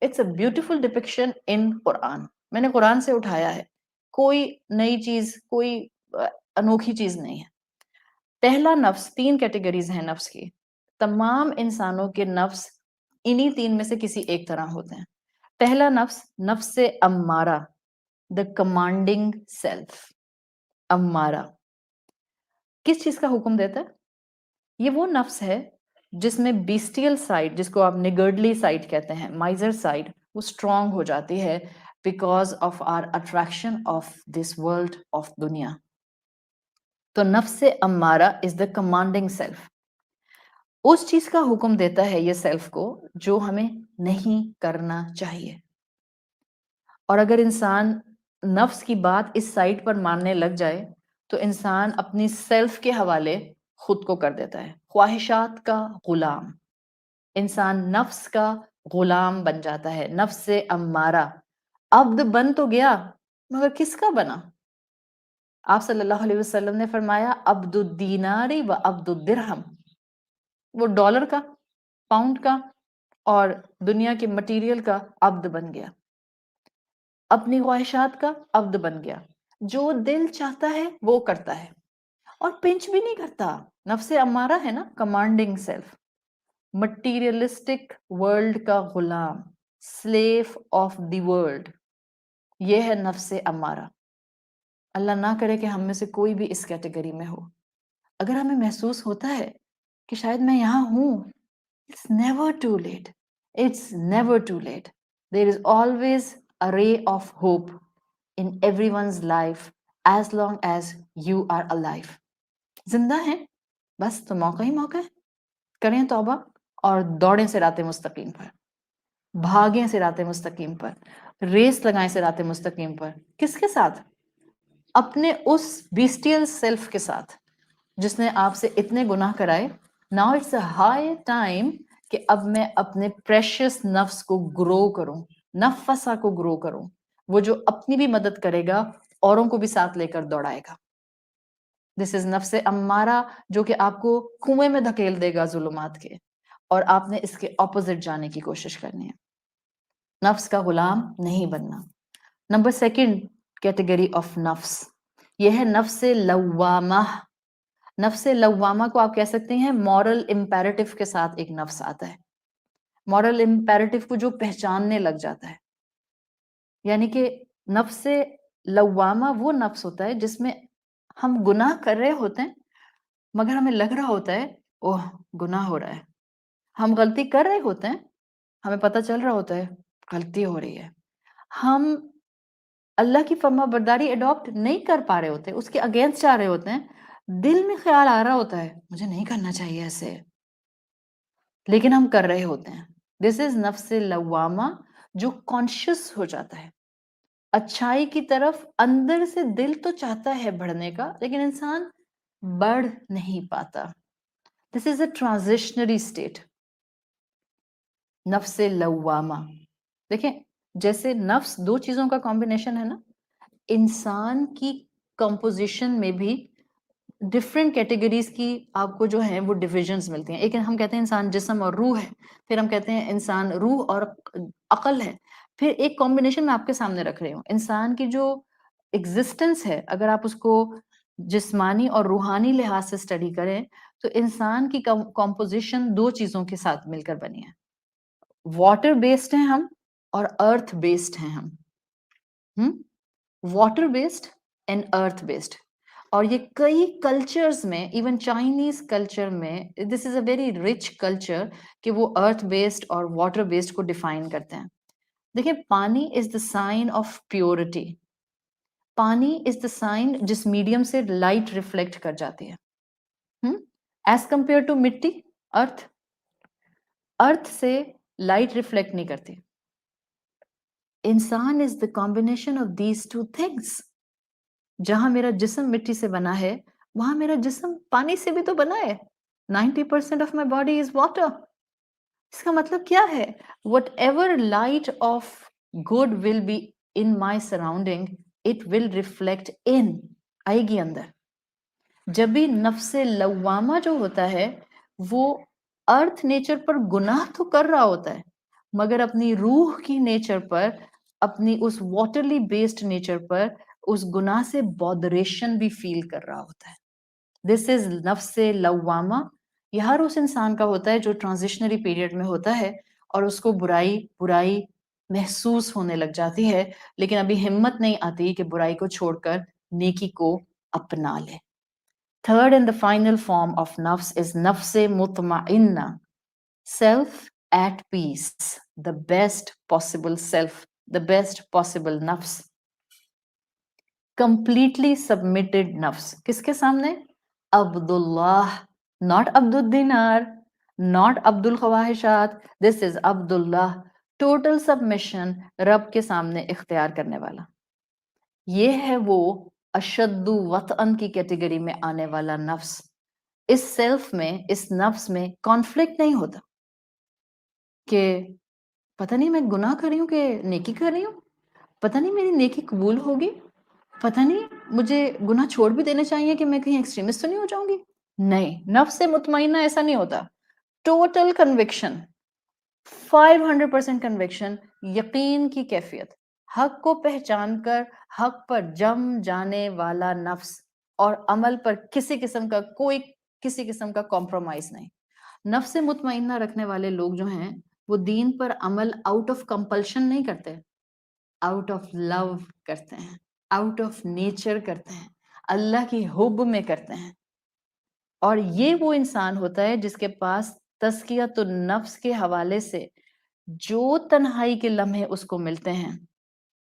اٹس اے بیوٹیفل ڈپکشن ان قرآن, میں نے قرآن سے اٹھایا ہے, کوئی نئی چیز, کوئی انوکھی چیز نہیں ہے. پہلا نفس, تین کیٹیگریز ہیں نفس کی, تمام انسانوں کے نفس انہی تین میں سے کسی ایک طرح ہوتے ہیں. پہلا نفس نفس امارہ, دا کمانڈنگ سیلف. امارہ کس چیز کا حکم دیتا ہے؟ یہ وہ نفس ہے جس میں بیسٹیل سائڈ, جس کو آپ نگرڈلی سائڈ کہتے ہیں, مائزر سائڈ, وہ اسٹرانگ ہو جاتی ہے because of our attraction of this world, of دنیا. تو نفس امارہ از دا کمانڈنگ سیلف. اس چیز کا حکم دیتا ہے یہ سیلف کو جو ہمیں نہیں کرنا چاہیے. اور اگر انسان نفس کی بات اس سائٹ پر ماننے لگ جائے تو انسان اپنی سیلف کے حوالے خود کو کر دیتا ہے, خواہشات کا غلام. انسان نفس کا غلام بن جاتا ہے, نفس امارہ. عبد بن تو گیا مگر کس کا بنا؟ آپ صلی اللہ علیہ وسلم نے فرمایا عبد الدیناری و عبد الدرہم. وہ ڈالر کا, پاؤنڈ کا اور دنیا کے مٹیریل کا عبد بن گیا, اپنی خواہشات کا عبد بن گیا. جو دل چاہتا ہے وہ کرتا ہے اور پنچ بھی نہیں کرتا. نفس امارہ ہے نا, کمانڈنگ سیلف, مٹیریلسٹک ورلڈ کا Ghulam, slave of the world. یہ ہے نفس امارہ. اللہ نہ کرے کہ ہم میں سے کوئی بھی اس کیٹیگری میں ہو. اگر ہمیں محسوس ہوتا ہے کہ شاید میں یہاں ہوں, it's never too late. It's never too late. There is always a ray of hope in everyone's life as long as you are alive. زندہ ہیں بس تو موقع ہی موقع ہے. کریں توبہ اور دوڑیں صراط مستقیم پر, بھاگیں صراط مستقیم پر, ریس لگائیں صراط مستقیم پر. کس کے ساتھ؟ اپنے اس بیسٹیل سیلف کے ساتھ جس نے آپ سے اتنے گناہ کرائے. Now it's a high time کہ اب میں اپنے پریشیس نفس کو گرو کروں, نفسا کو گرو کروں, وہ جو اپنی بھی مدد کرے گا اوروں کو بھی ساتھ لے کر دوڑائے گا. دس از نفس امارہ جو کہ آپ کو کنویں میں دھکیل دے گا ظلمات کے, اور آپ نے اس کے اپوزٹ جانے کی کوشش کرنی ہے. نفس کا غلام نہیں بننا. نمبر سیکنڈ کیٹیگری آف نفس, یہ ہے نفس لوامہ. نفس لوامہ کو آپ کہہ سکتے ہیں مورل امپیریٹو کے ساتھ ایک نفس آتا ہے. مورل امپیریٹو کو جو پہچاننے لگ جاتا ہے, یعنی کہ نفس لوامہ وہ نفس ہوتا ہے جس میں ہم گناہ کر رہے ہوتے ہیں مگر ہمیں لگ رہا ہوتا ہے اوہ گناہ ہو رہا ہے. ہم غلطی کر رہے ہوتے ہیں, ہمیں پتہ چل رہا ہوتا ہے غلطی ہو رہی ہے. ہم اللہ کی فرما برداری اڈاپٹ نہیں کر پا رہے ہوتے, اس کے اگینسٹ جا رہے ہوتے ہیں. دل میں خیال آ رہا ہوتا ہے مجھے نہیں کرنا چاہیے ایسے, لیکن ہم کر رہے ہوتے ہیں. دس از نفس لوامہ جو کانشیس ہو جاتا ہے اچھائی کی طرف. اندر سے دل تو چاہتا ہے بڑھنے کا لیکن انسان بڑھ نہیں پاتا. دس از اے ٹرانزیشنری اسٹیٹ. نفس لوامہ. دیکھیں جیسے نفس دو چیزوں کا کمبینیشن ہے نا, انسان کی کمپوزیشن میں بھی ڈفرینٹ کیٹیگریز کی آپ کو جو ہیں وہ ڈویژنز ملتی ہیں. ایک ہم کہتے ہیں انسان جسم اور روح ہے, پھر ہم کہتے ہیں انسان روح اور عقل ہے, پھر ایک کمبینیشن میں آپ کے سامنے رکھ رہی ہوں. انسان کی جو ایگزسٹنس ہے اگر آپ اس کو جسمانی اور روحانی لحاظ سے اسٹڈی کریں تو انسان کی کمپوزیشن دو چیزوں کے ساتھ مل کر بنی ہے. واٹر بیسڈ ہیں ہم اور ارتھ بیسڈ ہیں ہم. Water based and earth based. اور یہ کئی کلچرز میں, ایون چائنیز کلچر میں, دس is a very rich culture کہ وہ ارتھ بیسڈ اور واٹر بیسڈ کو ڈیفائن کرتے ہیں. دیکھیں پانی از دا سائن آف پیورٹی. پانی از دا سائن جس میڈیم سے لائٹ ریفلیکٹ کر جاتی ہے ایز کمپیئر ٹو مٹی. ارتھ سے لائٹ ریفلیکٹ نہیں کرتی. انسان is the combination of these two things. جہاں میرا جسم مٹی سے بنا ہے وہاں میرا جسم پانی سے بھی تو بنا ہے. 90% of my body is water. اس کا مطلب کیا ہے؟ Whatever light of good will be in my surrounding it will reflect in, آئے گی اندر. جب بھی نفس لوامہ جو ہوتا ہے وہ ارتھ نیچر پر گناہ تو کر رہا ہوتا ہے مگر اپنی روح کی نیچر پر, اپنی اس واٹرلی بیسڈ نیچر پر اس گناہ سے بودریشن بھی فیل کر رہا ہوتا ہے. دس از نفس لوامہ. یہ ہر اس انسان کا ہوتا ہے جو ٹرانزیشنری پیریڈ میں ہوتا ہے اور اس کو برائی محسوس ہونے لگ جاتی ہے, لیکن ابھی ہمت نہیں آتی کہ برائی کو چھوڑ کر نیکی کو اپنا لے. Third and the final form of nafs is nafs mutma'inna, self at peace, the best possible self, the best possible nafs. Completely submitted nafs. کس کے سامنے؟ Abdullah, not Abdul Dinar, not Abdul Khwahishat. This is Abdullah. Total submission رب کے سامنے اختیار کرنے والا. یہ ہے وہ اشد وطئن کی کیٹیگری میں آنے والا نفس. اس سیلف میں, اس نفس میں کانفلکٹ نہیں ہوتا کہ پتہ نہیں میں گناہ کر رہی ہوں کہ نیکی کر رہی ہوں, پتہ نہیں میری نیکی قبول ہوگی, پتہ نہیں مجھے گناہ چھوڑ بھی دینے چاہیے کہ میں کہیں ایکسٹریمسٹ تو نہیں ہو جاؤں گی. نہیں, نفس مطمئنہ ایسا نہیں ہوتا. ٹوٹل کنوکشن, 500% کنوکشن, یقین کی کیفیت, حق کو پہچان کر حق پر جم جانے والا نفس, اور عمل پر کسی قسم کا کمپرومائز نہیں. نفس مطمئنہ رکھنے والے لوگ جو ہیں وہ دین پر عمل آؤٹ آف کمپلشن نہیں کرتے, آؤٹ آف لو کرتے ہیں, آؤٹ آف نیچر کرتے ہیں, اللہ کی حب میں کرتے ہیں. اور یہ وہ انسان ہوتا ہے جس کے پاس تزکیۃ النفس کے حوالے سے جو تنہائی کے لمحے اس کو ملتے ہیں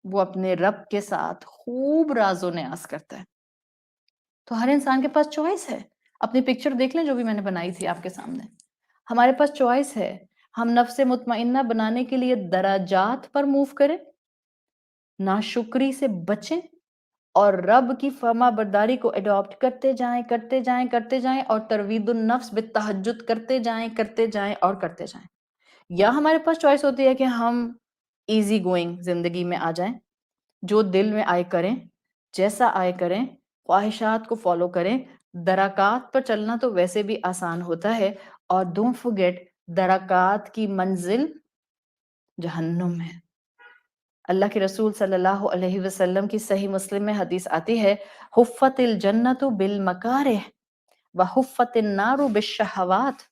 وہ اپنے رب کے ساتھ خوب راز و نیاز کرتا ہے. تو ہر انسان کے پاس چوائس ہے. اپنی پکچر دیکھ لیں جو بھی میں نے بنائی تھی آپ کے سامنے. ہمارے پاس چوائس ہے, ہم نفس مطمئنہ بنانے کے لیے درجات پر موو کریں, ناشکری سے بچیں اور رب کی فرما برداری کو اڈاپٹ کرتے جائیں اور تروید النفس بالتہجد کرتے جائیں اور کرتے جائیں. یا ہمارے پاس چوائس ہوتی ہے کہ ہم ایزی گوئنگ زندگی میں آ جائیں, جو دل میں آئے کریں, جیسا آئے کریں, خواہشات کو فالو کریں. درکات پر چلنا تو ویسے بھی آسان ہوتا ہے, اور ڈونٹ فرگیٹ درکات کی منزل جہنم ہے. اللہ کے رسول صلی اللہ علیہ وسلم کی صحیح مسلم میں حدیث آتی ہے, حفت الجنت بالمکارہ وحفت النار بالشہوات.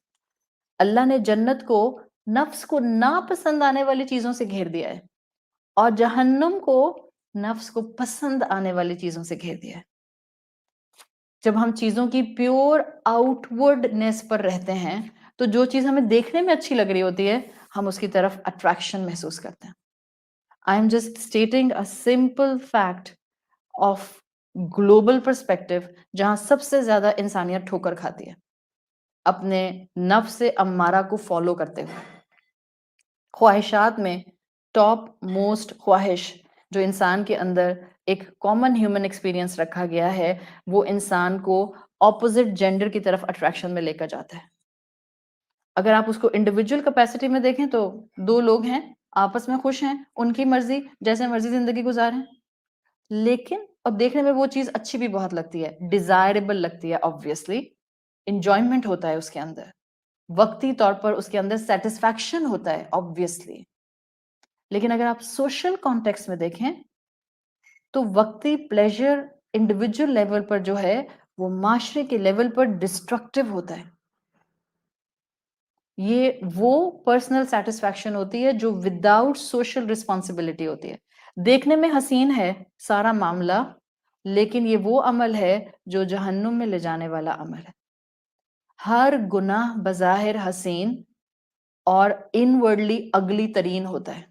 اللہ نے جنت کو نفس کو ناپسند آنے والی چیزوں سے گھیر دیا ہے اور جہنم کو نفس کو پسند آنے والی چیزوں سے گھیر دیا ہے. جب ہم چیزوں کی پیور آؤٹ ورڈنیس پر رہتے ہیں تو جو چیز ہمیں دیکھنے میں اچھی لگ رہی ہوتی ہے ہم اس کی طرف اٹریکشن محسوس کرتے ہیں. I am just stating a simple fact of global perspective جہاں سب سے زیادہ انسانیت ٹھوکر کھاتی ہے اپنے نفس امارہ کو فالو کرتے ہوئے. خواہشات میں ٹاپ موسٹ خواہش جو انسان کے اندر ایک کامن ہیومن ایکسپیرینس رکھا گیا ہے وہ انسان کو اپوزٹ جینڈر کی طرف اٹریکشن میں لے کر جاتا ہے. اگر آپ اس کو انڈیویجول کیپیسٹی میں دیکھیں تو دو لوگ ہیں آپس میں خوش ہیں، ان کی مرضی جیسے مرضی زندگی گزاریں، لیکن اب دیکھنے میں وہ چیز اچھی بھی بہت لگتی ہے، ڈیزائربل لگتی ہے، آبویسلی انجوائمنٹ ہوتا ہے اس کے اندر، وقتی طور پر اس کے اندر سیٹسفیکشن ہوتا ہے آبویسلی. لیکن اگر آپ سوشل کانٹیکس میں دیکھیں تو وقتی پلیزر انڈیویجول لیول پر جو ہے وہ معاشرے کے لیول پر ڈسٹرکٹیو ہوتا ہے. یہ وہ پرسنل سیٹسفیکشن ہوتی ہے جو وداؤٹ سوشل رسپانسبلٹی ہوتی ہے. دیکھنے میں حسین ہے سارا معاملہ، لیکن یہ وہ عمل ہے جو جہنم میں لے جانے والا عمل ہے. ہر گناہ بظاہر حسین اور انورڈلی اگلی ترین ہوتا ہے.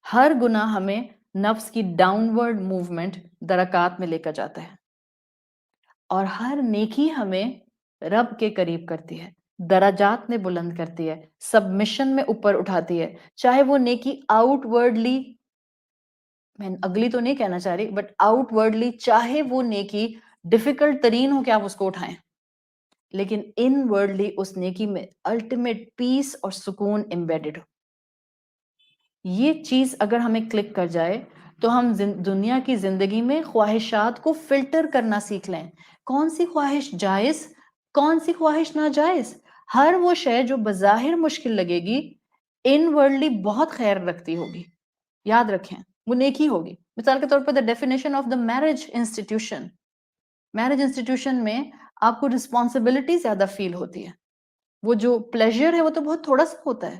ہر گناہ ہمیں نفس کی ڈاؤنورڈ موومنٹ درکات میں لے کر جاتا ہے، اور ہر نیکی ہمیں رب کے قریب کرتی ہے، درجات میں بلند کرتی ہے، سبمشن میں اوپر اٹھاتی ہے. چاہے وہ نیکی آؤٹ ورڈلی، میں اگلی تو نہیں کہنا چاہ رہی، بٹ آؤٹ ورڈلی چاہے وہ نیکی ڈیفیکلٹ ترین ہو کہ آپ اس کو اٹھائیں، لیکن ان ورڈلی اس نیکی میں الٹیمیٹ پیس اور سکون امبیڈڈ ہو. یہ چیز اگر ہمیں کلک کر جائے تو ہم دنیا کی زندگی میں خواہشات کو فلٹر کرنا سیکھ لیں. کون سی خواہش جائز، کون سی خواہش ناجائز. ہر وہ شے جو بظاہر مشکل لگے گی ان ورڈلی بہت خیر رکھتی ہوگی، یاد رکھیں وہ نیکی ہوگی. مثال کے طور پر the definition of the marriage institution، marriage institution میں آپ کو رسپانسبلٹی زیادہ فیل ہوتی ہے. وہ جو پلیزر ہے وہ تو بہت تھوڑا سا ہوتا ہے،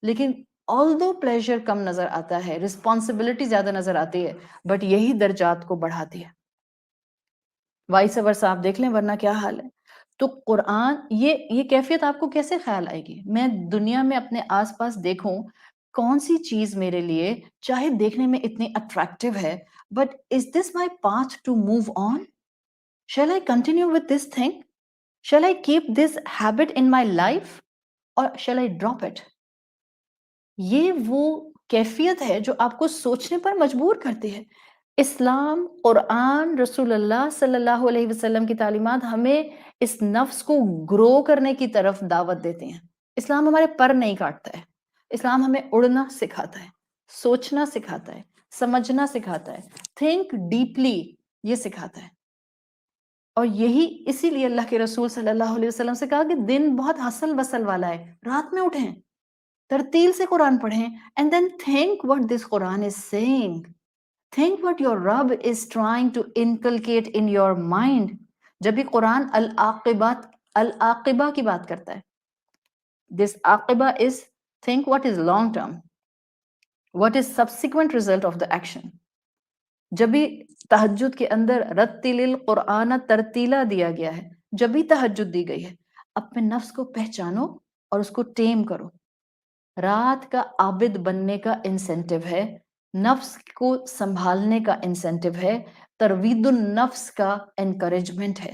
لیکن although pleasure کم نظر آتا ہے، رسپانسبلٹی زیادہ نظر آتی ہے، بٹ یہی درجات کو بڑھاتی ہے. وائس ورسا آپ دیکھ لیں ورنہ کیا حال ہے. تو قرآن یہ کیفیت آپ کو کیسے خیال آئے گی؟ میں دنیا میں اپنے آس پاس دیکھوں کون سی چیز میرے لیے چاہے دیکھنے میں اتنی اٹریکٹیو ہے، but is this my path to move on? Shall I continue with this thing? Shall I keep this habit in my life or shall I drop it? یہ وہ کیفیت ہے جو آپ کو سوچنے پر مجبور کرتی ہے. اسلام، قرآن، رسول اللہ صلی اللہ علیہ وسلم کی تعلیمات ہمیں اس نفس کو گرو کرنے کی طرف دعوت دیتے ہیں. اسلام ہمارے پر نہیں کاٹتا ہے، اسلام ہمیں اڑنا سکھاتا ہے، سوچنا سکھاتا ہے، سمجھنا سکھاتا ہے، تھنک ڈیپلی یہ سکھاتا ہے. اور یہی اسی لیے اللہ کے رسول صلی اللہ علیہ وسلم سے کہا کہ دن بہت حسل بسل والا ہے، رات میں اٹھیں، ترتیل سے قرآن پڑھیں، and then think what this Quran is saying. Think what your Rabb is trying to inculcate in your mind. جب بھی قرآن العاقبہ کی بات کرتا ہے، this عاقبہ is think what is long term, what is subsequent result of the action. جب بھی تہجد کے اندر رتل القرآن ترتیلا دیا گیا ہے، جب بھی تہجد دی گئی ہے، اپنے نفس کو پہچانو اور اس کو ٹیم کرو. رات کا عابد بننے کا انسینٹیو ہے، نفس کو سنبھالنے کا انسینٹیو ہے، تروید النفس کا انکریجمنٹ ہے.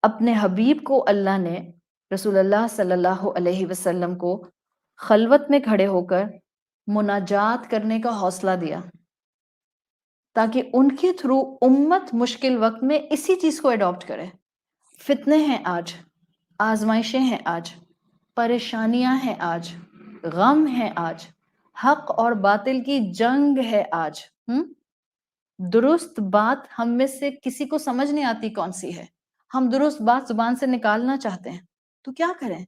اپنے حبیب کو اللہ نے، رسول اللہ صلی اللہ علیہ وسلم کو خلوت میں کھڑے ہو کر مناجات کرنے کا حوصلہ دیا تاکہ ان کے تھرو امت مشکل وقت میں اسی چیز کو اڈاپٹ کرے. فتنے ہیں آج، آزمائشیں ہیں آج، پریشانیاں ہیں آج، غم ہے آج، حق اور باطل کی جنگ ہے آج. درست بات ہم میں سے کسی کو سمجھ نہیں آتی کون سی ہے، ہم درست بات زبان سے نکالنا چاہتے ہیں، تو کیا کریں؟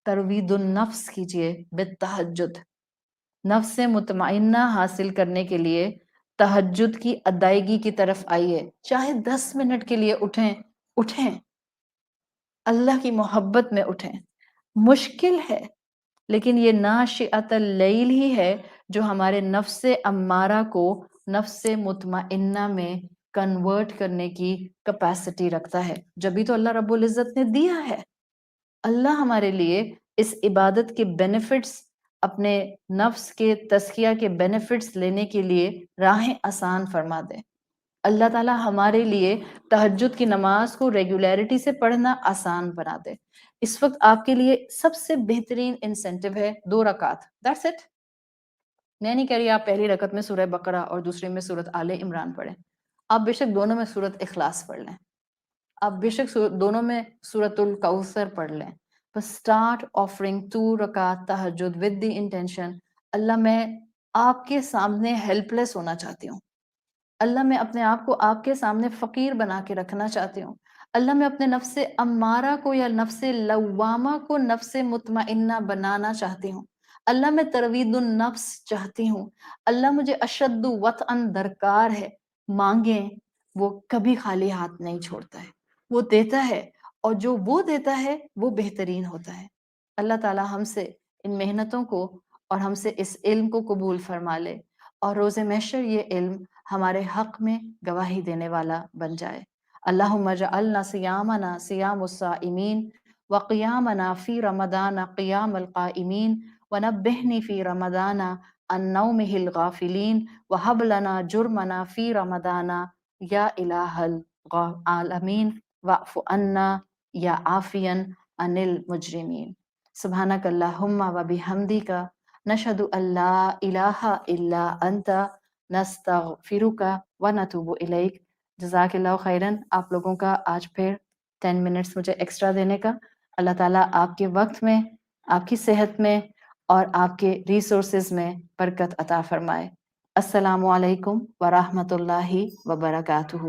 تروید النفس کیجئے بالتہجد. نفس مطمئنہ حاصل کرنے کے لیے تہجد کی ادائیگی کی طرف آئیے. چاہے 10 منٹ کے لیے اٹھیں، اللہ کی محبت میں اٹھیں. مشکل ہے، لیکن یہ ناشئۃ اللیل ہی ہے جو ہمارے نفس امارہ کو نفس مطمئنہ میں کنورٹ کرنے کی کیپیسٹی رکھتا ہے. جبھی تو اللہ رب العزت نے دیا ہے. اللہ ہمارے لیے اس عبادت کے بینیفٹس، اپنے نفس کے تزکیہ کے بینیفٹس لینے کے لیے راہیں آسان فرما دے. اللہ تعالیٰ ہمارے لیے تہجد کی نماز کو ریگولیرٹی سے پڑھنا آسان بنا دے. اس وقت آپ کے لیے سب سے بہترین انسینٹیو ہے 2 رکعت. That's it. میں نہیں کہہ رہی آپ پہلی رکعت میں سورہ بقرہ اور دوسری میں سورۃ آل عمران پڑھیں. آپ بے شک دونوں میں سورۃ اخلاص پڑھ لیں، آپ بے شک دونوں میں سورۃ الکوثر پڑھ لیں، بس اسٹارٹ آفرنگ 2 رکعت تہجد ود دی انٹینشن، اللہ میں آپ کے سامنے ہیلپ لیس ہونا چاہتی ہوں، اللہ میں اپنے آپ کو آپ کے سامنے فقیر بنا کے رکھنا چاہتی ہوں، اللہ میں اپنے نفس امارہ کو یا نفس لوامہ کو نفس مطمئنہ بنانا چاہتی ہوں، اللہ میں تروید النفس چاہتی ہوں، اللہ مجھے اشد وطئن درکار ہے، مانگیں، وہ کبھی خالی ہاتھ نہیں چھوڑتا ہے، وہ دیتا ہے، اور جو وہ دیتا ہے وہ بہترین ہوتا ہے۔ اللہ تعالی ہم سے ان محنتوں کو اور ہم سے اس علم کو قبول فرما لے، اور روز محشر یہ علم ہمارے حق میں گواہی دینے والا بن جائے۔ اللہم اجعلنا صیامنا صیام الصائمین وقیامنا فی رمضان قیام القائمین ونبہنی فی رمضان عن نومہ الغافلین وہب لنا جرمنا فی رمضان یا الہ العالمین واعف عنا یا عافیا عن المجرمین۔ سبحانک اللہم وبحمدک نشہد ان لا الہ الا انت نستغفرک ونتوب الیک۔ جزاک اللہ خیرن آپ لوگوں کا آج پھر 10 منٹس مجھے ایکسٹرا دینے کا۔ اللہ تعالیٰ آپ کے وقت میں، آپ کی صحت میں اور آپ کے ریسورسز میں برکت عطا فرمائے۔ السلام علیکم ورحمۃ اللہ وبرکاتہ۔